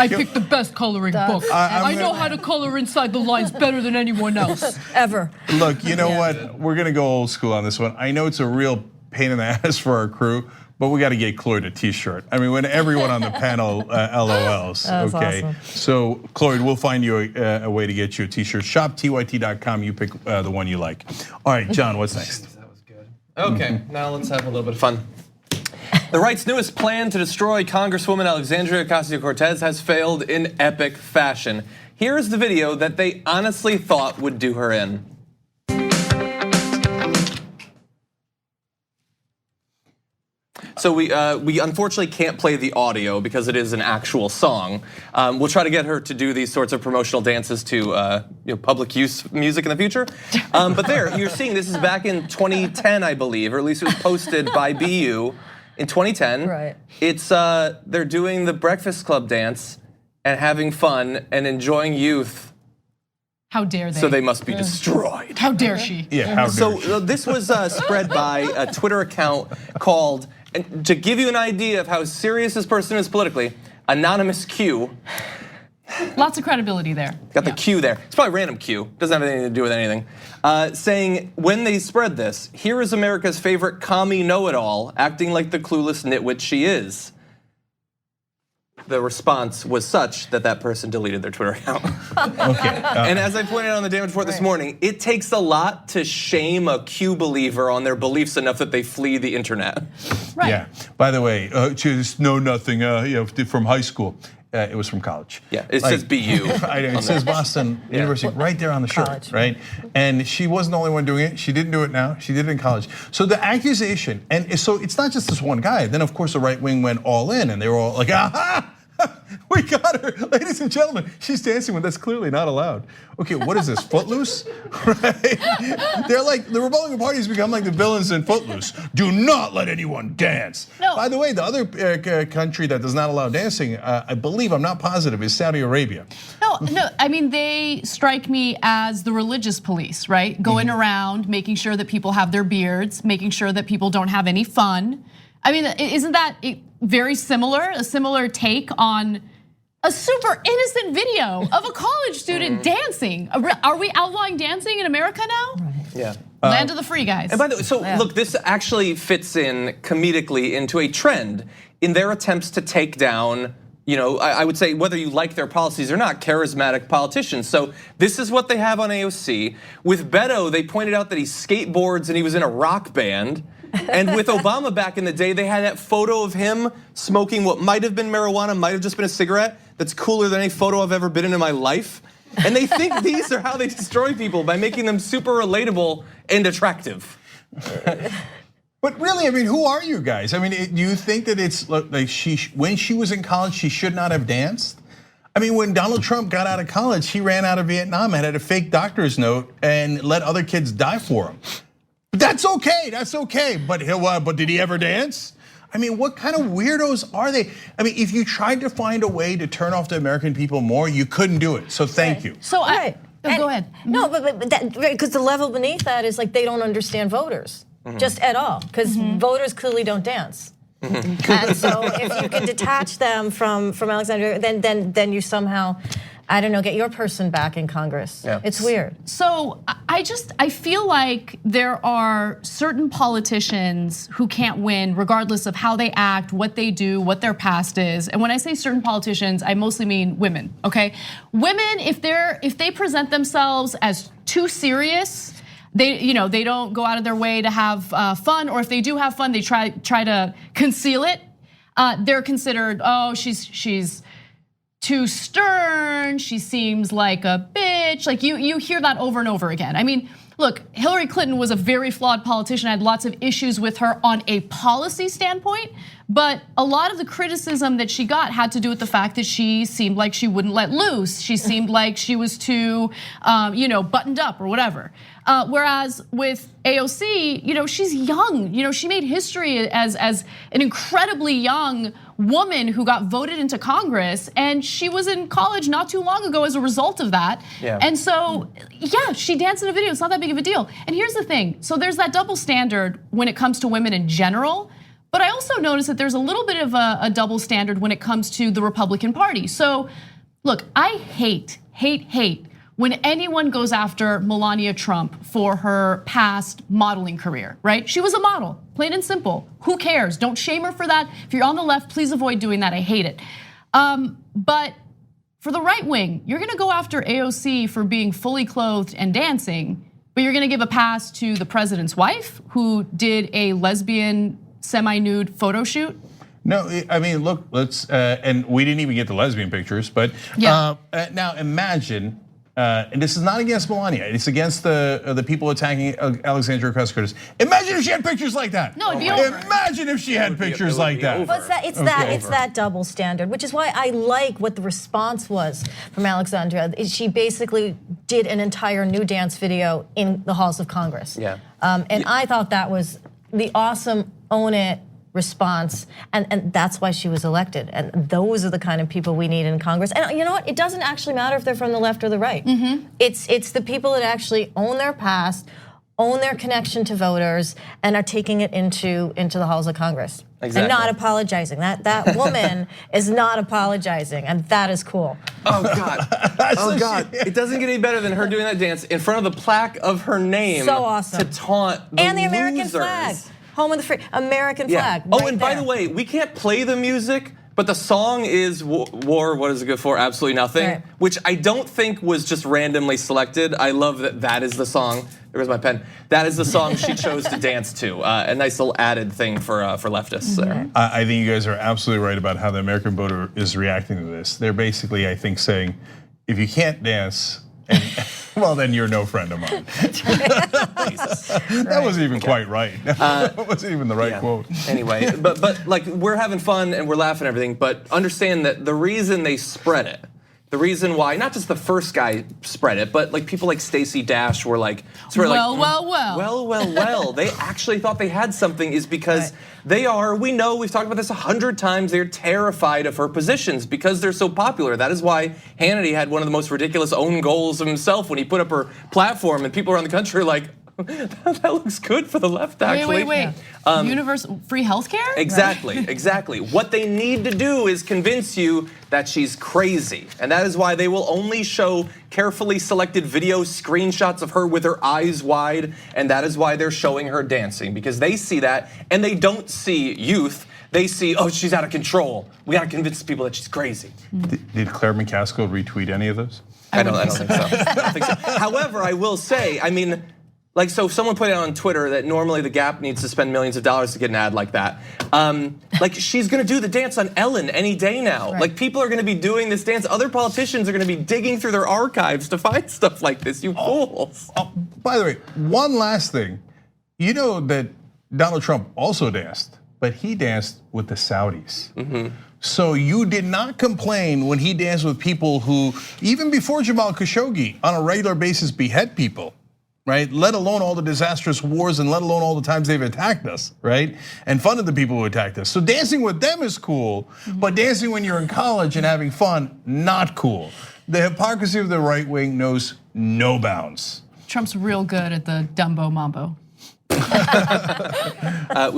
I picked the best coloring book. I know how to color inside the lines better than anyone else. Ever. Look, you know what? We're gonna go old school on this one. I know it's a real pain in the ass for our crew, but we got to get Cloyd a T-shirt. I mean, when everyone on the panel LOLs. That's okay, awesome. So Cloyd, we'll find you a way to get you a T-shirt. Shop tyt.com. You pick the one you like. All right, John, what's next? That was good. Okay, now let's have a little bit of fun. The right's newest plan to destroy Congresswoman Alexandria Ocasio-Cortez has failed in epic fashion. Here's the video that they honestly thought would do her in. So we unfortunately can't play the audio because it is an actual song. We'll try to get her to do these sorts of promotional dances to public use music in the future. But there, you're seeing this is back in 2010, I believe, or at least it was posted by BU in 2010. Right. It's they're doing the Breakfast Club dance and having fun and enjoying youth. How dare they? So they must be destroyed. How dare she? Yeah, how dare she? So this was spread by a Twitter account called, and to give you an idea of how serious this person is politically, Anonymous Q. Lots of credibility there. Got the Q there. It's probably random Q. Doesn't have anything to do with anything. Saying, when they spread this, here is America's favorite commie know-it-all, acting like the clueless nitwit she is. The response was such that person deleted their Twitter account. Okay. And as I pointed out on the Damage Report this morning, it takes a lot to shame a Q believer on their beliefs enough that they flee the internet. Right. Yeah. By the way, just know nothing. From high school. It was from college. Yeah, it says BU. It says Boston University right there on the shirt, College. right? And she wasn't the only one doing it. She didn't do it now. She did it in college. So the accusation, and so it's not just this one guy. Then of course the right wing went all in, and they were all like, aha! We got her, ladies and gentlemen. She's dancing when that's clearly not allowed. Okay, what is this, Footloose? Right? They're like, the Republican Party has become like the villains in Footloose. Do not let anyone dance. No. By the way, the other country that does not allow dancing, I believe, I'm not positive, is Saudi Arabia. No, I mean, they strike me as the religious police, right? Going around, making sure that people have their beards, making sure that people don't have any fun. I mean, isn't that very similar, a similar take on a super innocent video of a college student dancing? Are we outlawing dancing in America now? Yeah. Land of the free, guys. And by the way, so look, this actually fits in comedically into a trend in their attempts to take down, I would say, whether you like their policies or not, charismatic politicians. So this is what they have on AOC. With Beto, they pointed out that he skateboards and he was in a rock band. And with Obama back in the day, they had that photo of him smoking what might have been marijuana, might have just been a cigarette. That's cooler than any photo I've ever been in my life. And they think these are how they destroy people, by making them super relatable and attractive. But really, I mean, who are you guys? I mean, do you think that it's like when she was in college, she should not have danced? I mean, when Donald Trump got out of college, he ran out of Vietnam and had a fake doctor's note and let other kids die for him. That's okay. But did he ever dance? I mean, what kind of weirdos are they? I mean, if you tried to find a way to turn off the American people more, you couldn't do it. So thank you. So go ahead. No, but because the level beneath that is like they don't understand voters just at all, because voters clearly don't dance. And so if you can detach them from Alexandria, then you somehow, I don't know, get your person back in Congress. Yeah. It's weird. So I feel like there are certain politicians who can't win regardless of how they act, what they do, what their past is. And when I say certain politicians, I mostly mean women, okay? Women, if they present themselves as too serious, they don't go out of their way to have fun, or if they do have fun, they try to conceal it. They're considered, she's too stern, she seems like a bitch. Like you hear that over and over again. I mean, look, Hillary Clinton was a very flawed politician. I had lots of issues with her on a policy standpoint, but a lot of the criticism that she got had to do with the fact that she seemed like she wouldn't let loose. She seemed like she was too, buttoned up or whatever. Whereas with AOC, she's young. She made history as an incredibly young woman who got voted into Congress, and she was in college not too long ago as a result of that. Yeah. And so, she danced in a video. It's not that big of a deal. And here's the thing. So there's that double standard when it comes to women in general. But I also noticed that there's a little bit of a double standard when it comes to the Republican Party. So look, I hate when anyone goes after Melania Trump for her past modeling career, right? She was a model, plain and simple. Who cares? Don't shame her for that. If you're on the left, please avoid doing that. I hate it. But for the right wing, you're gonna go after AOC for being fully clothed and dancing, but you're gonna give a pass to the president's wife, who did a lesbian semi-nude photo shoot. No, I mean, look, let's, and we didn't even get the lesbian pictures, but now imagine, and this is not against Melania, it's against the people attacking Alexandria Ocasio-Cortez. Imagine if she had pictures like that. No, it'd be over. Imagine if she had pictures like that. But it's that double standard, which is why I like what the response was from Alexandria. She basically did an entire new dance video in the halls of Congress. Yeah. And I thought that was the awesome own it response, and that's why she was elected. And those are the kind of people we need in Congress. And you know what? It doesn't actually matter if they're from the left or the right. It's the people that actually own their past, own their connection to voters, and are taking it into the halls of Congress. Exactly. And not apologizing. That woman is not apologizing, and that is cool. Oh God! Oh God! It doesn't get any better than her doing that dance in front of the plaque of her name. So awesome. To taunt the And the American losers. flag, home of the free, American flag. Oh, right and by there. the way, we can't play the music, but the song is War, What Is It Good For? Absolutely Nothing, Right. which I don't think was just randomly selected. I love that that is the song. There was my pen. That is the song she chose to dance to. A nice little added thing for leftists there. I think you guys are absolutely right about how the American voter is reacting to this. They're basically, I think, saying, if you can't dance, well, then you're no friend of mine. That wasn't even quite right. That wasn't even the right quote. Anyway, but like we're having fun and we're laughing and everything, but understand that the reason they spread it, the reason why, not just the first guy spread it, but like people like Stacey Dash were like, well. They actually thought they had something is because they are, we know, we've talked about this 100 times, they're terrified of her positions because they're so popular. That is why Hannity had one of the most ridiculous own goals of himself when he put up her platform and people around the country are like, that looks good for the left, actually. Wait. Universal free healthcare? Exactly. What they need to do is convince you that she's crazy. And that is why they will only show carefully selected video screenshots of her with her eyes wide. And that is why they're showing her dancing, because they see that and they don't see youth. They see, oh, she's out of control. We gotta convince people that she's crazy. Did Claire McCaskill retweet any of those? I don't think so. However, I will say, I mean, like, so someone put out on Twitter that normally the Gap needs to spend millions of dollars to get an ad like that. Like, she's gonna do the dance on Ellen any day now. Like, people are gonna be doing this dance. Other politicians are gonna be digging through their archives to find stuff like this, you fools. By the way, one last thing. You know that Donald Trump also danced, but he danced with the Saudis. So you did not complain when he danced with people who, even before Jamal Khashoggi, on a regular basis behead people. Right? Let alone all the disastrous wars and let alone all the times they've attacked us, right? And funded the people who attacked us. So dancing with them is cool, but dancing when you're in college and having fun, not cool. The hypocrisy of the right wing knows no bounds. Trump's real good at the Dumbo Mambo. We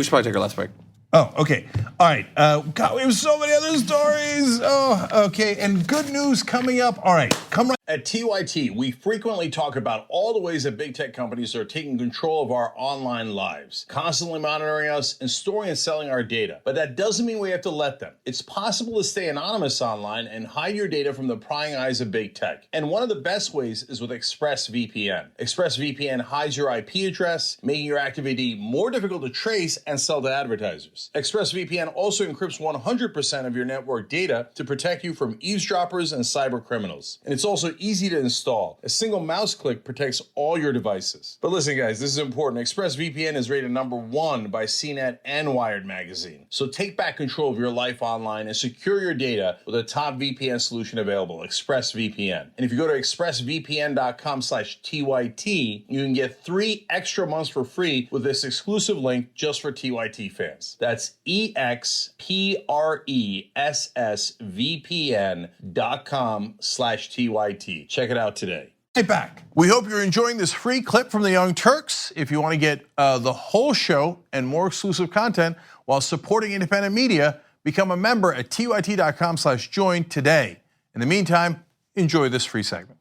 should probably take our last break. Oh, okay. All right. God, we have so many other stories. Oh, okay. And good news coming up. All right, come right. At TYT, we frequently talk about all the ways that big tech companies are taking control of our online lives, constantly monitoring us and storing and selling our data. But that doesn't mean we have to let them. It's possible to stay anonymous online and hide your data from the prying eyes of big tech. And one of the best ways is with ExpressVPN. ExpressVPN hides your IP address, making your activity more difficult to trace and sell to advertisers. ExpressVPN also encrypts 100% of your network data to protect you from eavesdroppers and cyber criminals. And it's also easy to install. A single mouse click protects all your devices. But listen, guys, this is important. ExpressVPN is rated #1 by CNET and Wired magazine. So take back control of your life online and secure your data with a top VPN solution available, ExpressVPN. And if you go to expressvpn.com/TYT, you can get 3 extra months for free with this exclusive link just for TYT fans. That's expressvpn.com/TYT. Check it out today. Right back. We hope you're enjoying this free clip from the Young Turks. If you want to get the whole show and more exclusive content while supporting independent media, become a member at tyt.com/join today. In the meantime, enjoy this free segment.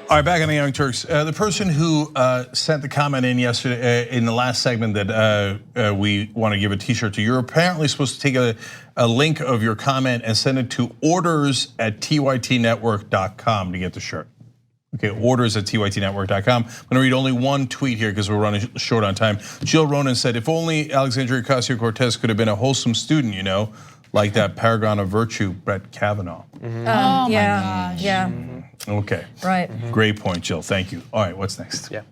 All right, back on the Young Turks. The person who sent the comment in yesterday in the last segment that we want to give a T-shirt to, you're apparently supposed to take a link of your comment and send it to orders@tytnetwork.com to get the shirt. Okay, orders@tytnetwork.com. I'm gonna read only one tweet here because we're running short on time. Jill Ronan said, if only Alexandria Ocasio-Cortez could have been a wholesome student, you know, like that paragon of virtue, Brett Kavanaugh. Oh my gosh. Yeah. Okay. Right. Great point, Jill. Thank you. All right, what's next? Yeah.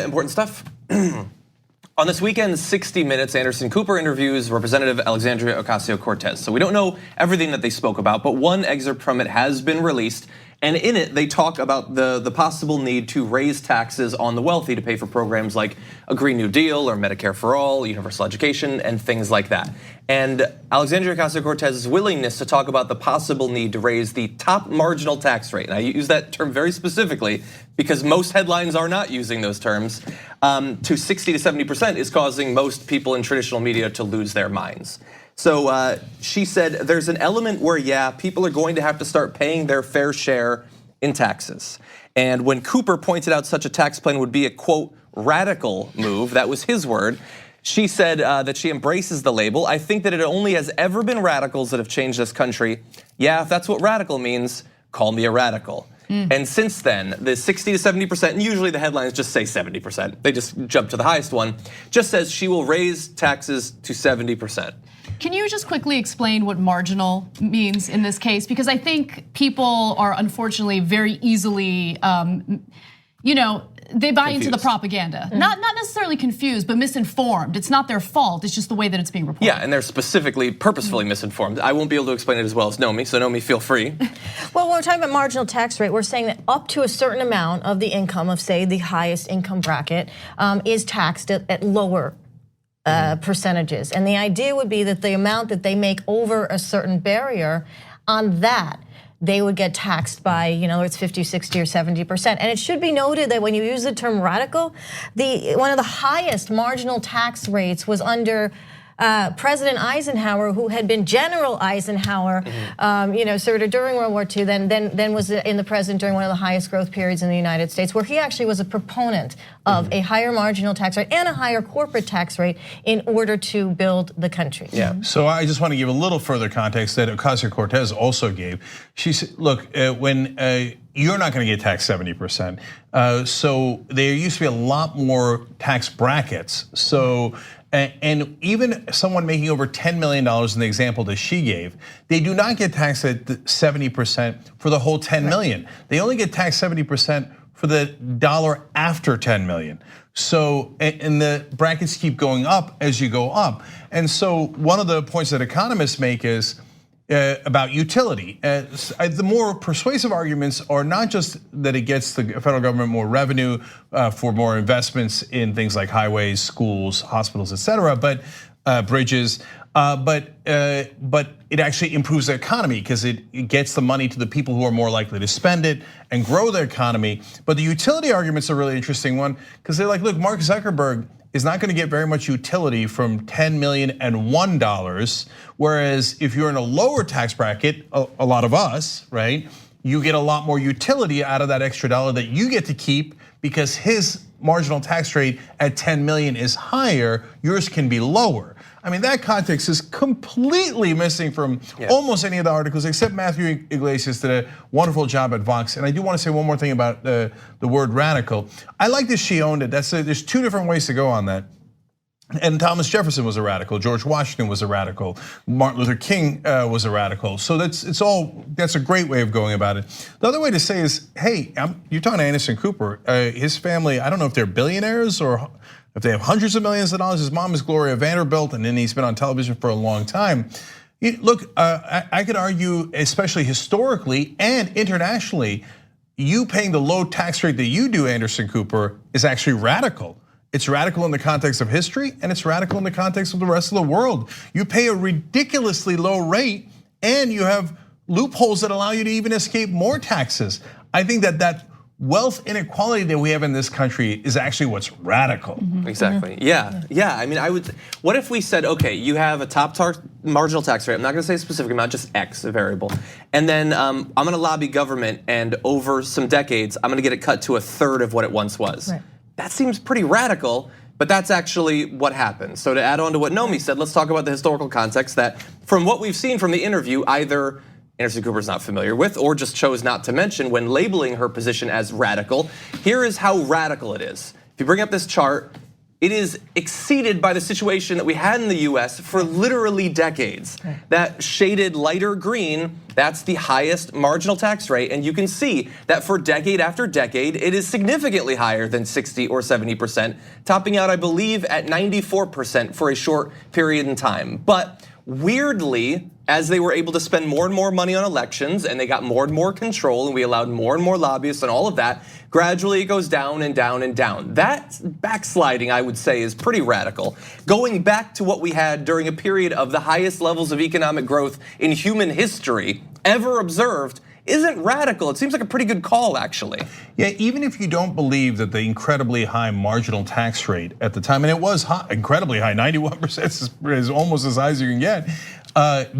Important stuff. On this weekend, 60 Minutes, Anderson Cooper interviews Representative Alexandria Ocasio-Cortez. So we don't know everything that they spoke about, but one excerpt from it has been released. And in it, they talk about the possible need to raise taxes on the wealthy to pay for programs like a Green New Deal or Medicare for All, universal education, and things like that. And Alexandria Ocasio-Cortez's willingness to talk about the possible need to raise the top marginal tax rate, and I use that term very specifically because most headlines are not using those terms, to 60 to 70% is causing most people in traditional media to lose their minds. So she said there's an element where, yeah, people are going to have to start paying their fair share in taxes. And when Cooper pointed out such a tax plan would be a, quote, radical move, that was his word, she said that she embraces the label. I think that it only has ever been radicals that have changed this country. Yeah, if that's what radical means, call me a radical. And since then, the 60 to 70%, and usually the headlines just say 70%, they just jump to the highest one, just says she will raise taxes to 70%. Can you just quickly explain what marginal means in this case? Because I think people are unfortunately very easily, they buy into the propaganda. Not necessarily confused, but misinformed. It's not their fault, it's just the way that it's being reported. Yeah, and they're specifically, purposefully misinformed. I won't be able to explain it as well as Nomi, so Nomi, feel free. Well, when we're talking about marginal tax rate, we're saying that up to a certain amount of the income of, say, the highest income bracket is taxed at lower percentages. And the idea would be that the amount that they make over a certain barrier, on that, they would get taxed by, it's 50, 60, or 70%. And it should be noted that when you use the term radical, one of the highest marginal tax rates was under President Eisenhower, who had been General Eisenhower, sort of during World War II, then was in the president during one of the highest growth periods in the United States, where he actually was a proponent of a higher marginal tax rate and a higher corporate tax rate in order to build the country. Yeah. So I just want to give a little further context that Ocasio-Cortez also gave. She said, look, when you're not going to get taxed 70%. So there used to be a lot more tax brackets. So. And even someone making over $10 million in the example that she gave, they do not get taxed at 70% for the whole 10 million. They only get taxed 70% for the dollar after 10 million. So, and the brackets keep going up as you go up. And so one of the points that economists make is about utility. The more persuasive arguments are not just that it gets the federal government more revenue for more investments in things like highways, schools, hospitals, etc., but bridges. But it actually improves the economy because it gets the money to the people who are more likely to spend it and grow the economy. But the utility argument's a really interesting one because they're like, look, Mark Zuckerberg is not going to get very much utility from $10,001,001, whereas if you're in a lower tax bracket, a lot of us, right, you get a lot more utility out of that extra dollar that you get to keep because his marginal tax rate at 10 million is higher, yours can be lower. I mean, that context is completely missing from almost any of the articles, except Matthew Iglesias did a wonderful job at Vox. And I do want to say one more thing about the word radical. I like that she owned it. There's two different ways to go on that. And Thomas Jefferson was a radical, George Washington was a radical, Martin Luther King was a radical. So that's a great way of going about it. The other way to say is, hey, you're talking to Anderson Cooper. His family, I don't know if they're billionaires or if they have hundreds of millions of dollars. His mom is Gloria Vanderbilt, and then he's been on television for a long time. Look, I could argue, especially historically and internationally, you paying the low tax rate that you do, Anderson Cooper, is actually radical. It's radical in the context of history, and it's radical in the context of the rest of the world. You pay a ridiculously low rate, and you have loopholes that allow you to even escape more taxes. I think that wealth inequality that we have in this country is actually what's radical. Exactly. Yeah. I mean, what if we said, okay, you have a top marginal tax rate. I'm not going to say a specific amount, just X, a variable. And then I'm going to lobby government, and over some decades, I'm going to get it cut to a third of what it once was. Right. That seems pretty radical, but that's actually what happened. So to add on to what Nomi said, let's talk about the historical context that from what we've seen from the interview, either Anderson Cooper's not familiar with or just chose not to mention when labeling her position as radical. Here is how radical it is. If you bring up this chart, it is exceeded by the situation that we had in the US for literally decades. That shaded lighter green, that's the highest marginal tax rate. And you can see that for decade after decade, it is significantly higher than 60 or 70%, topping out, I believe, at 94% for a short period in time. But weirdly, as they were able to spend more and more money on elections and they got more and more control and we allowed more and more lobbyists and all of that, gradually it goes down and down and down. That backsliding, I would say, is pretty radical. Going back to what we had during a period of the highest levels of economic growth in human history ever observed isn't radical. It seems like a pretty good call, actually. Yeah, even if you don't believe that the incredibly high marginal tax rate at the time, and it was high, incredibly high, 91% is almost as high as you can get,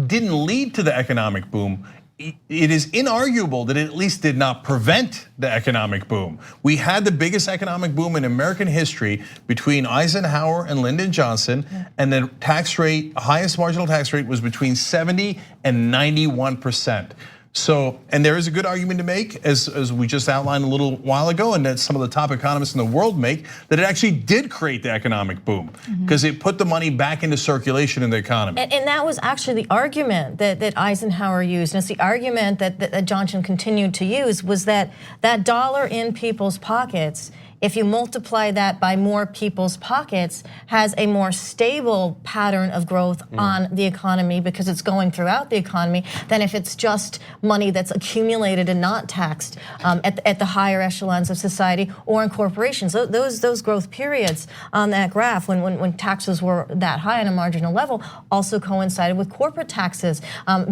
didn't lead to the economic boom. It is inarguable that it at least did not prevent the economic boom. We had the biggest economic boom in American history between Eisenhower and Lyndon Johnson, and the tax rate, highest marginal tax rate was between 70 and 91%. So, and there is a good argument to make, as we just outlined a little while ago, and that some of the top economists in the world make, that it actually did create the economic boom because it put the money back into circulation in the economy. And that was actually the argument that Eisenhower used, and it's the argument that Johnson continued to use, was that dollar in people's pockets, if you multiply that by more people's pockets, has a more stable pattern of growth on the economy because it's going throughout the economy than if it's just money that's accumulated and not taxed at the higher echelons of society or in corporations. Those growth periods on that graph, when taxes were that high on a marginal level, also coincided with corporate taxes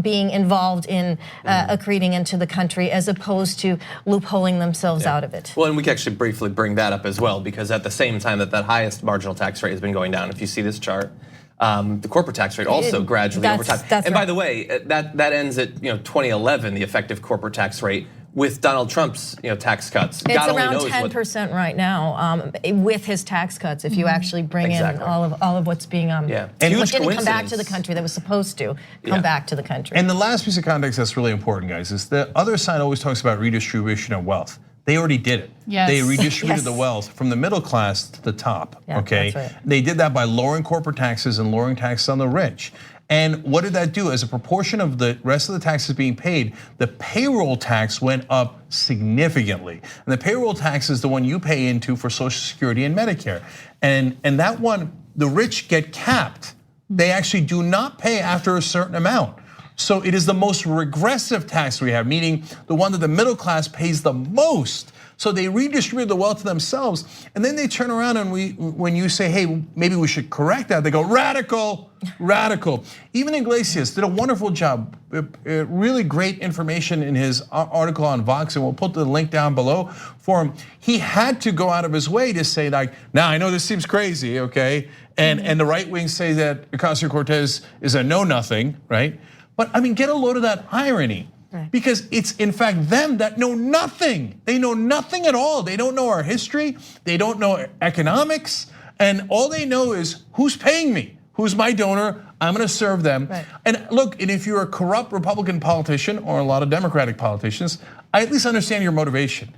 being involved in accreting into the country as opposed to loopholing themselves out of it. Well, and we can actually briefly bring that up as well, because at the same time that highest marginal tax rate has been going down, if you see this chart, the corporate tax rate also gradually over time. And by the way, that ends at 2011, the effective corporate tax rate, with Donald Trump's tax cuts. It's around 10% right now with his tax cuts. If you actually bring in all of what's being and what didn't come back to the country that was supposed to come back to the country. And the last piece of context that's really important, guys, is the other side always talks about redistribution of wealth. They already did it. Yes. They redistributed the wealth from the middle class to the top, okay? That's right. They did that by lowering corporate taxes and lowering taxes on the rich. And what did that do? As a proportion of the rest of the taxes being paid, the payroll tax went up significantly. And the payroll tax is the one you pay into for Social Security and Medicare. And that one, the rich get capped. They actually do not pay after a certain amount. So it is the most regressive tax we have, meaning the one that the middle class pays the most. So they redistribute the wealth to themselves, and then they turn around and when you say, hey, maybe we should correct that, they go, radical, radical. Even Iglesias did a wonderful job, really great information in his article on Vox, and we'll put the link down below for him. He had to go out of his way to say, like, now I know this seems crazy, okay? And the right wing say that Ocasio-Cortez is a know-nothing, right? But I mean, get a load of that irony. Because it's in fact them that know nothing. They know nothing at all. They don't know our history. They don't know economics. And all they know is who's paying me, who's my donor, I'm gonna serve them. And look, and if you're a corrupt Republican politician or a lot of Democratic politicians, I at least understand your motivation.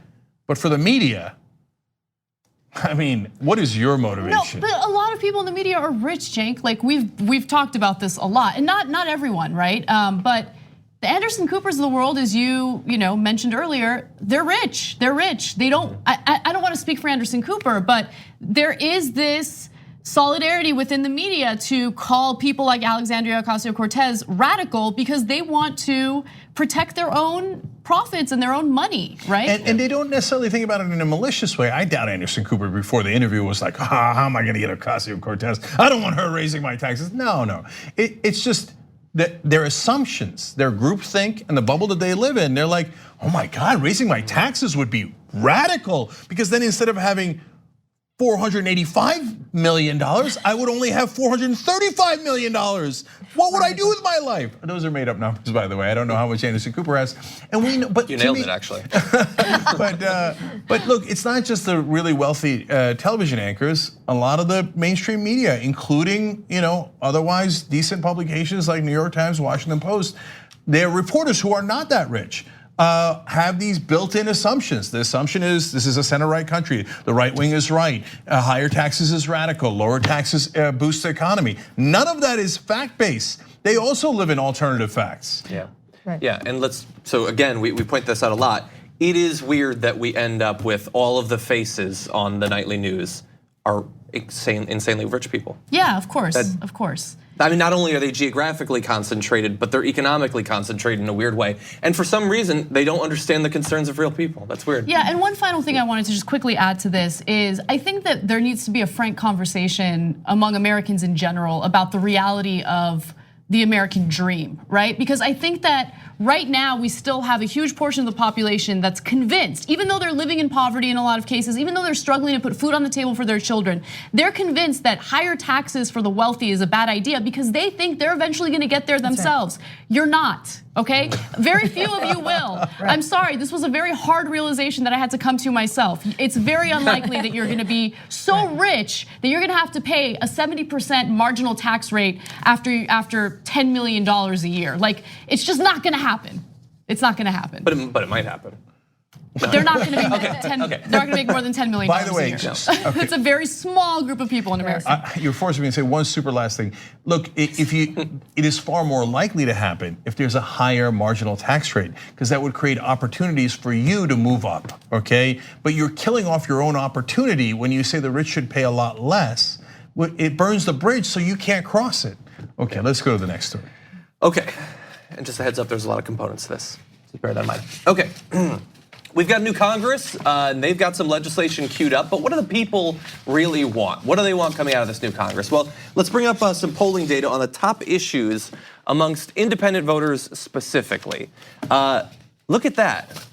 But for the media, I mean, what is your motivation? No, but a lot of people in the media are rich, Cenk. Like we've talked about this a lot, and not everyone, right? But the Anderson Coopers of the world, as you mentioned earlier, they're rich. They're rich. They don't. I don't want to speak for Anderson Cooper, but there is this solidarity within the media to call people like Alexandria Ocasio-Cortez radical because they want to protect their own profits and their own money, right? And they don't necessarily think about it in a malicious way. I doubt Anderson Cooper before the interview was like, how am I gonna get Ocasio-Cortez? I don't want her raising my taxes. No. It's just that their assumptions, their groupthink and the bubble that they live in, they're like, oh my God, raising my taxes would be radical. Because then instead of having $485 million, I would only have $435 million. What would I do with my life? Those are made up numbers, by the way. I don't know how much Anderson Cooper has. And we know, but you nailed it, actually. But look, it's not just the really wealthy television anchors. A lot of the mainstream media, including otherwise decent publications like New York Times, Washington Post, they're reporters who are not that rich. Have these built-in assumptions. The assumption is this is a center-right country. The right wing is right. Higher taxes is radical. Lower taxes boost the economy. None of that is fact-based. They also live in alternative facts. Yeah, and so again, we point this out a lot. It is weird that we end up with all of the faces on the nightly news are insanely rich people. Yeah, of course, of course. I mean, not only are they geographically concentrated, but they're economically concentrated in a weird way. And for some reason, they don't understand the concerns of real people. That's weird. Yeah, and one final thing I wanted to just quickly add to this is I think that there needs to be a frank conversation among Americans in general about the reality of the American dream, right? Because I think that right now we still have a huge portion of the population that's convinced, even though they're living in poverty in a lot of cases, even though they're struggling to put food on the table for their children, they're convinced that higher taxes for the wealthy is a bad idea because they think they're eventually gonna get there themselves. You're not, okay? Very few of you will. Right. I'm sorry, this was a very hard realization that I had to come to myself. It's very unlikely that you're gonna be so rich that you're gonna have to pay a 70% marginal tax rate after $10 million a year. Like, it's just not gonna happen. It's not gonna happen. But it might happen. They're not going to make they're not going to make more than $10 million By the way, a year. It's a very small group of people in America. You're forcing me to say one super last thing. Look, it is far more likely to happen if there's a higher marginal tax rate, because that would create opportunities for you to move up, okay? But you're killing off your own opportunity when you say the rich should pay a lot less. It burns the bridge so you can't cross it. Okay, let's go to the next story. Okay, and just a heads up, there's a lot of components to this. So bear that in mind. Okay. We've got a new Congress, and they've got some legislation queued up, but what do the people really want? What do they want coming out of this new Congress? Well, let's bring up some polling data on the top issues amongst independent voters specifically. Look at that.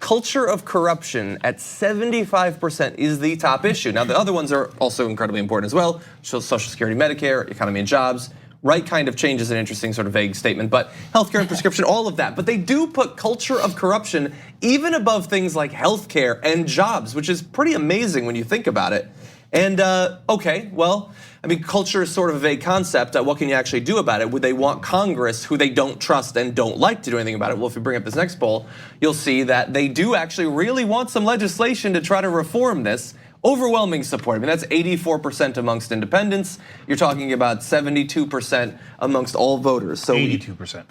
Culture of corruption at 75% is the top issue. Now, the other ones are also incredibly important as well. Social Security, Medicare, economy and jobs. Right kind of change is an interesting sort of vague statement, but healthcare and prescription, all of that. But they do put culture of corruption even above things like healthcare and jobs, which is pretty amazing when you think about it. And okay, well, I mean, culture is sort of a vague concept. What can you actually do about it? Would they want Congress, who they don't trust and don't like, to do anything about it? Well, if you bring up this next poll, you'll see that they do actually really want some legislation to try to reform this. Overwhelming support. I mean, that's 84% amongst independents. You're talking about 72% amongst all voters. So 82%.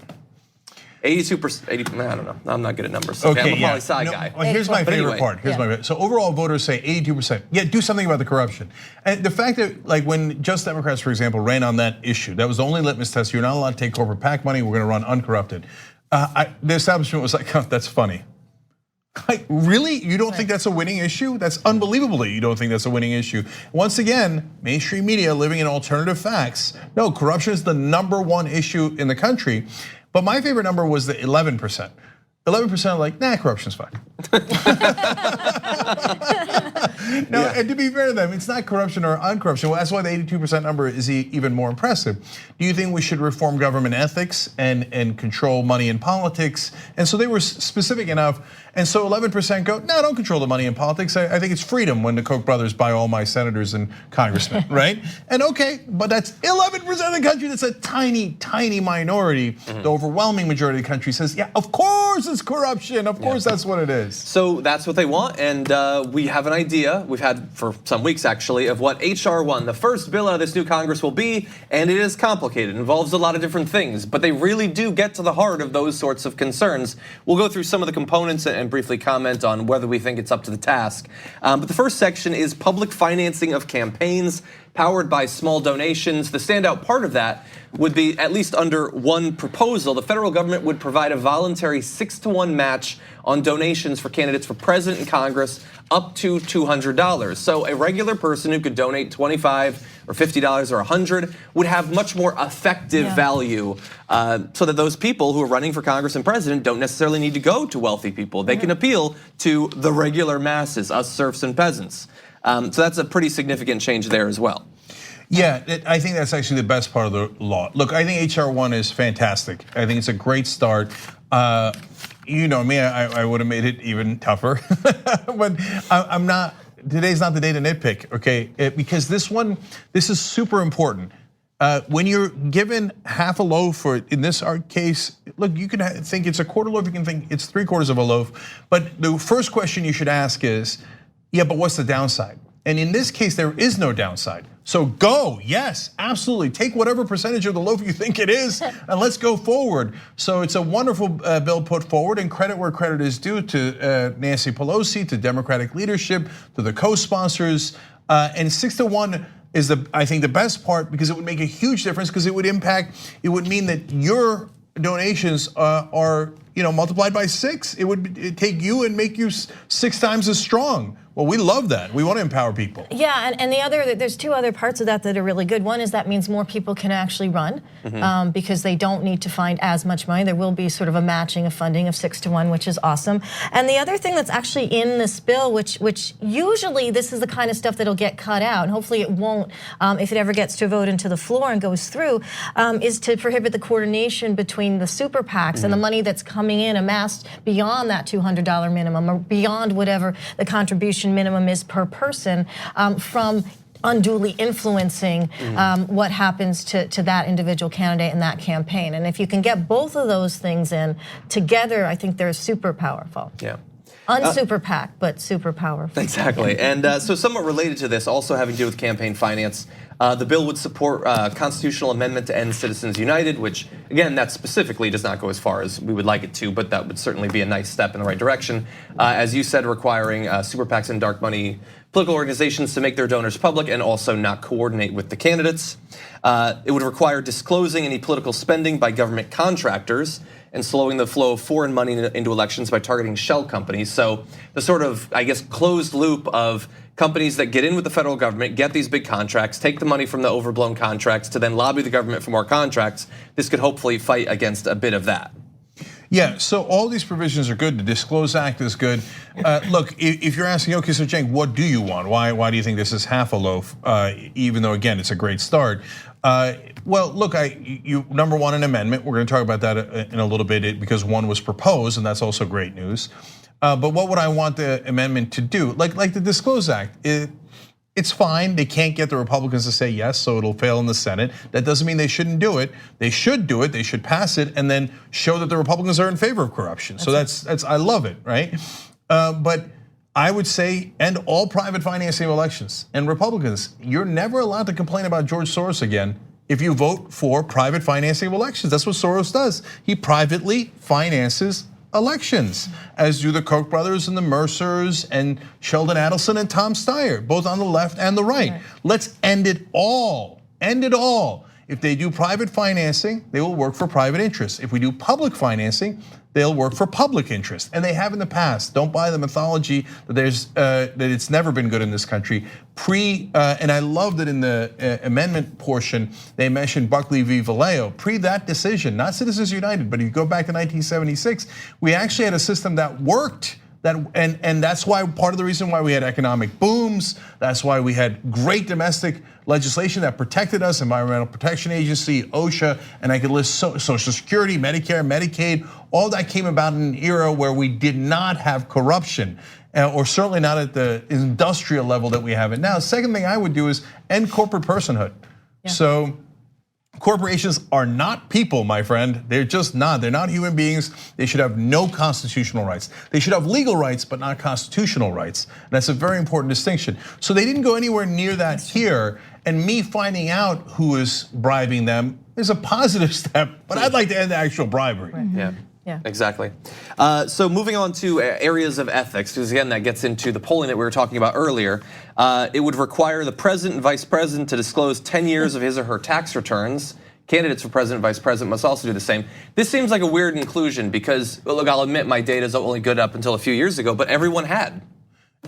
82%. I don't know. I'm not good at numbers. Okay, I'm a poli-sci guy. Well, here's my favorite part. Here's my favorite. So overall, voters say 82%. Yeah, do something about the corruption. And the fact that, like, when Just Democrats, for example, ran on that issue, that was the only litmus test. You're not allowed to take corporate PAC money. We're going to run uncorrupted. The establishment was like, oh, that's funny. Like, really? You don't think that's a winning issue? That's unbelievably you don't think that's a winning issue. Once again, mainstream media living in alternative facts. No, corruption is the #1 issue in the country. But my favorite number was the 11%. 11% are like, nah, corruption's fine. No, and to be fair to them, it's not corruption or uncorruption. Well, that's why the 82% number is even more impressive. Do you think we should reform government ethics and control money in politics? And so they were specific enough. And so 11% go, no, don't control the money in politics. I think it's freedom when the Koch brothers buy all my senators and congressmen, right? And okay, but that's 11% of the country. That's a tiny, tiny minority. The overwhelming majority of the country says, yeah, of course it's corruption. Of course that's what it is. So that's what they want, and we have an idea, we've had for some weeks actually, of what HR 1, the first bill out of this new Congress, will be, and it is complicated. It involves a lot of different things, but they really do get to the heart of those sorts of concerns. We'll go through some of the components and briefly comment on whether we think it's up to the task. But the first section is public financing of campaigns powered by small donations. The standout part of that would be, at least under one proposal, the federal government would provide a voluntary 6-to-1 match on donations for candidates for president and Congress up to $200. So a regular person who could donate $25 or $50 or $100 would have much more effective value, so that those people who are running for Congress and president don't necessarily need to go to wealthy people. They can appeal to the regular masses, us serfs and peasants. So that's a pretty significant change there as well. Yeah, I think that's actually the best part of the law. Look, I think HR 1 is fantastic. I think it's a great start. You know me, I would have made it even tougher, but I'm not. Today's not the day to nitpick, okay? Because this is super important. When you're given half a loaf, or in this case, look, you can think it's a quarter loaf, you can think it's 3/4 of a loaf. But the first question you should ask is, yeah, but what's the downside? And in this case, there is no downside. So go, yes, absolutely. Take whatever percentage of the loaf you think it is, and let's go forward. So it's a wonderful bill put forward, and credit where credit is due to Nancy Pelosi, to Democratic leadership, to the co-sponsors. And 6-to-1 is I think the best part, because it would make a huge difference, because it would mean that your donations are multiplied by 6, it'd take you and make you 6 times as strong. Well, we love that. We want to empower people. Yeah, and there's 2 other parts of that are really good. One is that means more people can actually run because they don't need to find as much money. There will be sort of a matching of funding of 6 to 1, which is awesome. And the other thing that's actually in this bill, which usually this is the kind of stuff that'll get cut out, and hopefully it won't if it ever gets to a vote into the floor and goes through, is to prohibit the coordination between the super PACs and the money that's coming in amassed beyond that $200 minimum or beyond whatever the contribution minimum is per person from unduly influencing what happens to that individual candidate and that campaign. And if you can get both of those things in together, I think they're super powerful. Yeah. Unsuper PAC, but super powerful. Exactly, and so somewhat related to this, also having to do with campaign finance, the bill would support a constitutional amendment to end Citizens United, which, again, that specifically does not go as far as we would like it to, but that would certainly be a nice step in the right direction. As you said, requiring super PACs and dark money political organizations to make their donors public and also not coordinate with the candidates. It would require disclosing any political spending by government contractors and slowing the flow of foreign money into elections by targeting shell companies. So the sort of, I guess, closed loop of companies that get in with the federal government, get these big contracts, take the money from the overblown contracts to then lobby the government for more contracts. This could hopefully fight against a bit of that. Yeah, so all these provisions are good. The Disclose Act is good. Look, if you're asking, okay, so Cenk, what do you want? Why do you think this is half a loaf? Even though, again, it's a great start. Well, look, number one, an amendment. We're going to talk about that in a little bit because one was proposed, and that's also great news. But what would I want the amendment to do? Like the Disclose Act, it's fine. They can't get the Republicans to say yes, so it'll fail in the Senate. That doesn't mean they shouldn't do it. They should do it. They should pass it and then show that the Republicans are in favor of corruption. So that's I love it, right? But I would say end all private financing of elections. And Republicans, you're never allowed to complain about George Soros again if you vote for private financing of elections. That's what Soros does. He privately finances elections, as do the Koch brothers and the Mercers and Sheldon Adelson and Tom Steyer, both on the left and the right. Let's end it all. End it all. If they do private financing, they will work for private interests. If we do public financing, they'll work for public interest, and they have in the past. Don't buy the mythology that it's never been good in this country. And I love that in the amendment portion they mentioned Buckley v. Vallejo. Pre that decision, not Citizens United, but if you go back to 1976, we actually had a system that worked. And that's why part of the reason why we had economic booms. That's why we had great domestic legislation that protected us, Environmental Protection Agency, OSHA, and I could list Social Security, Medicare, Medicaid. All that came about in an era where we did not have corruption, or certainly not at the industrial level that we have it now. Second thing I would do is end corporate personhood. Yeah. So corporations are not people, my friend. They're just not. They're not human beings. They should have no constitutional rights. They should have legal rights, but not constitutional rights. And that's a very important distinction. So they didn't go anywhere near that here. And me finding out who is bribing them is a positive step, but I'd like to end the actual bribery. Right. Yeah, exactly. So moving on to areas of ethics, because again, that gets into the polling that we were talking about earlier. It would require the president and vice president to disclose 10 years of his or her tax returns. Candidates for president and vice president must also do the same. This seems like a weird inclusion because, look, I'll admit my data is only good up until a few years ago, but everyone had.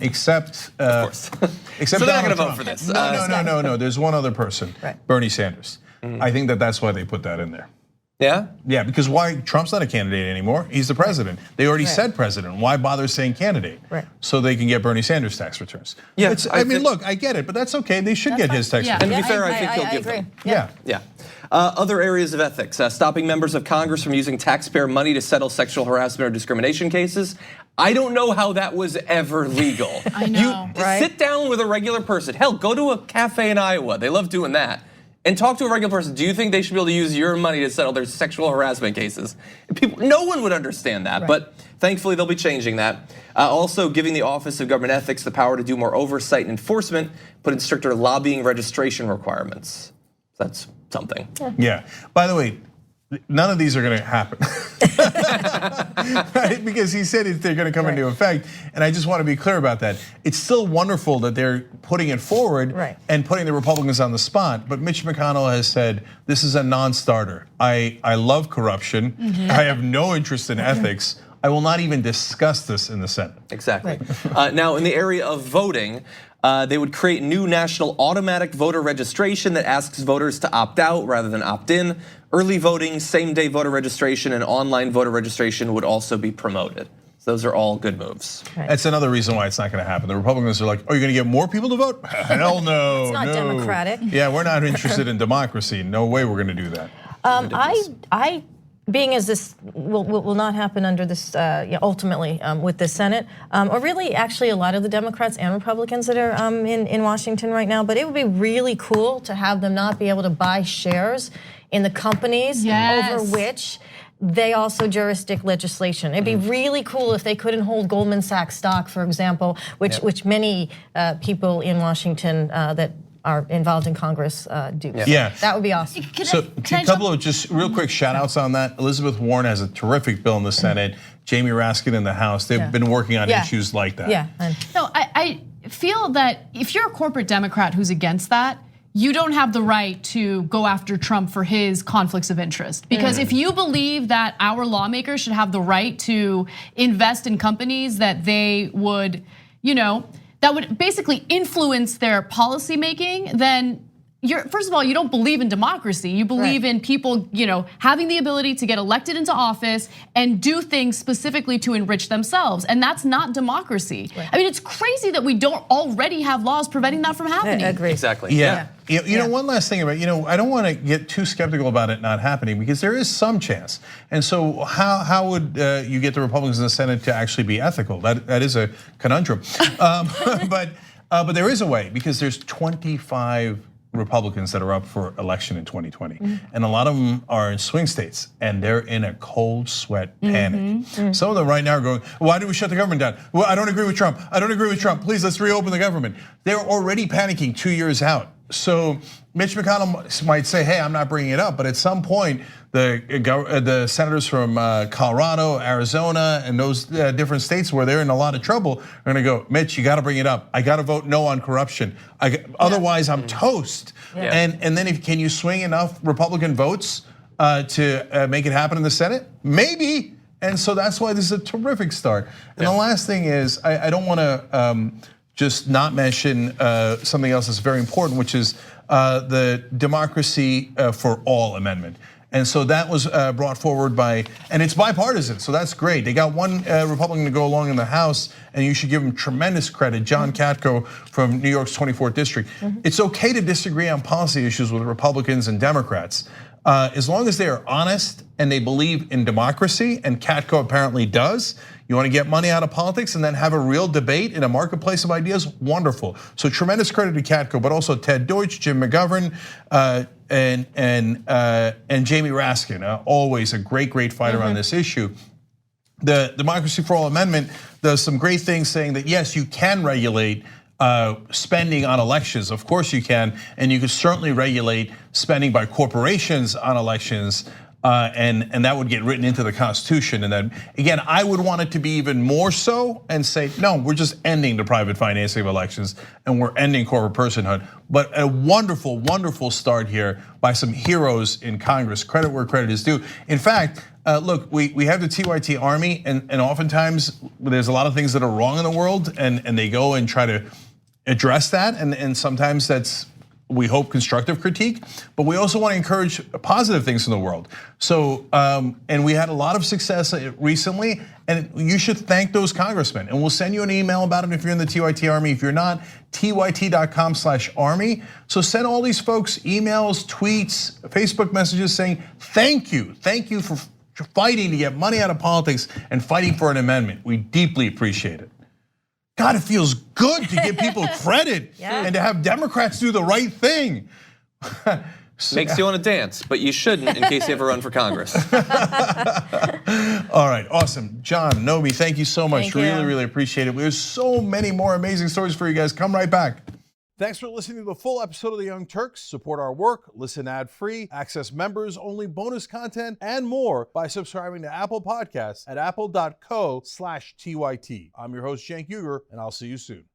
Except, of course. Except so they're not going to Trump. vote for this. No. There's one other person, right. Bernie Sanders. I think that's why they put that in there. Yeah? Yeah, because why? Trump's not a candidate anymore. He's the president. They already said president. Why bother saying candidate? Right. So they can get Bernie Sanders tax returns. Yeah. I mean, look, I get it, but that's okay. They should get his tax returns. And to be fair, I think he'll give them. Yeah. Other areas of ethics, stopping members of Congress from using taxpayer money to settle sexual harassment or discrimination cases. I don't know how that was ever legal. I know, right? Sit down with a regular person. Hell, go to a cafe in Iowa. They love doing that. And talk to a regular person. Do you think they should be able to use your money to settle their sexual harassment cases? No one would understand that, but thankfully they'll be changing that. Also giving the Office of Government Ethics the power to do more oversight and enforcement, put in stricter lobbying registration requirements. That's something. Yeah. By the way, none of these are going to happen. right? Because he said they're going to come into effect, and I just want to be clear about that. It's still wonderful that they're putting it forward and putting the Republicans on the spot, but Mitch McConnell has said this is a non-starter. I love corruption. I have no interest in ethics. I will not even discuss this in the Senate. Exactly. Now, in the area of voting, they would create new national automatic voter registration that asks voters to opt out rather than opt in. Early voting, same-day voter registration, and online voter registration would also be promoted. So those are all good moves. That's another reason why it's not going to happen. The Republicans are like, "Oh, you're going to get more people to vote? Hell no! It's not democratic. Yeah, we're not interested in democracy. No way we're going to do that." I being as this will not happen under this ultimately with the Senate, or really actually a lot of the Democrats and Republicans that are in Washington right now, but it would be really cool to have them not be able to buy shares in the companies over which they also jurisdict legislation. It'd be really cool if they couldn't hold Goldman Sachs stock, for example, which many people in Washington that are involved in Congress do. Yeah, that would be awesome. So a couple of just real quick shout outs on that. Elizabeth Warren has a terrific bill in the Senate. Jamie Raskin in the House. They've been working on issues like that. No, I feel that if you're a corporate Democrat who's against that, you don't have the right to go after Trump for his conflicts of interest. Because if you believe that our lawmakers should have the right to invest in companies that they would, that would basically influence their policy making, then first of all, you don't believe in democracy. You believe in people, having the ability to get elected into office and do things specifically to enrich themselves. And that's not democracy. I mean, it's crazy that we don't already have laws preventing that from happening. I agree. Exactly. Yeah. You know, one last thing about, I don't want to get too skeptical about it not happening because there is some chance. And so how would you get the Republicans in the Senate to actually be ethical? That is a conundrum. But there is a way because there's 25 Republicans that are up for election in 2020. And a lot of them are in swing states and they're in a cold sweat panic. Some of them right now are going, why did we shut the government down? Well, I don't agree with Trump. I don't agree with Trump. Please, let's reopen the government. They're already panicking 2 years out. So Mitch McConnell might say, hey, I'm not bringing it up. But at some point, the senators from Colorado, Arizona, and those different states where they're in a lot of trouble are gonna go, Mitch, you gotta bring it up. I gotta vote no on corruption. Otherwise, I'm toast. And then can you swing enough Republican votes to make it happen in the Senate? Maybe. And so that's why this is a terrific start. And the last thing is, I don't wanna just not mention something else that's very important, which is the Democracy for All amendment. And so that was brought forward and it's bipartisan, so that's great. They got one Republican to go along in the House, and you should give him tremendous credit, John Katko from New York's 24th District. It's okay to disagree on policy issues with Republicans and Democrats, as long as they are honest and they believe in democracy, and Katko apparently does. You want to get money out of politics and then have a real debate in a marketplace of ideas? Wonderful. So tremendous credit to Katko, but also Ted Deutsch, Jim McGovern, and Jamie Raskin, always a great fighter on this issue. The Democracy for All amendment does some great things, saying that yes, you can regulate spending on elections. Of course you can, and you can certainly regulate spending by corporations on elections. And that would get written into the Constitution. And then again, I would want it to be even more so and say, no, we're just ending the private financing of elections and we're ending corporate personhood. But a wonderful start here by some heroes in Congress. Credit where credit is due. In fact, look, we have the TYT Army, and oftentimes there's a lot of things that are wrong in the world, and they go and try to address that, and sometimes that's, we hope, constructive critique, but we also want to encourage positive things in the world. So, and we had a lot of success recently, and you should thank those congressmen. And we'll send you an email about it if you're in the TYT Army. If you're not, tyt.com/army. So send all these folks emails, tweets, Facebook messages saying, thank you for fighting to get money out of politics and fighting for an amendment. We deeply appreciate it. God, it feels good to give people credit and to have Democrats do the right thing. Makes you want to dance, but you shouldn't in case you ever run for Congress. All right, awesome. John, Nomi, thank you so much. Really appreciate it. There's so many more amazing stories for you guys. Come right back. Thanks for listening to the full episode of The Young Turks. Support our work, listen ad-free, access members-only bonus content, and more by subscribing to Apple Podcasts at apple.co/TYT. I'm your host, Cenk Uygur, and I'll see you soon.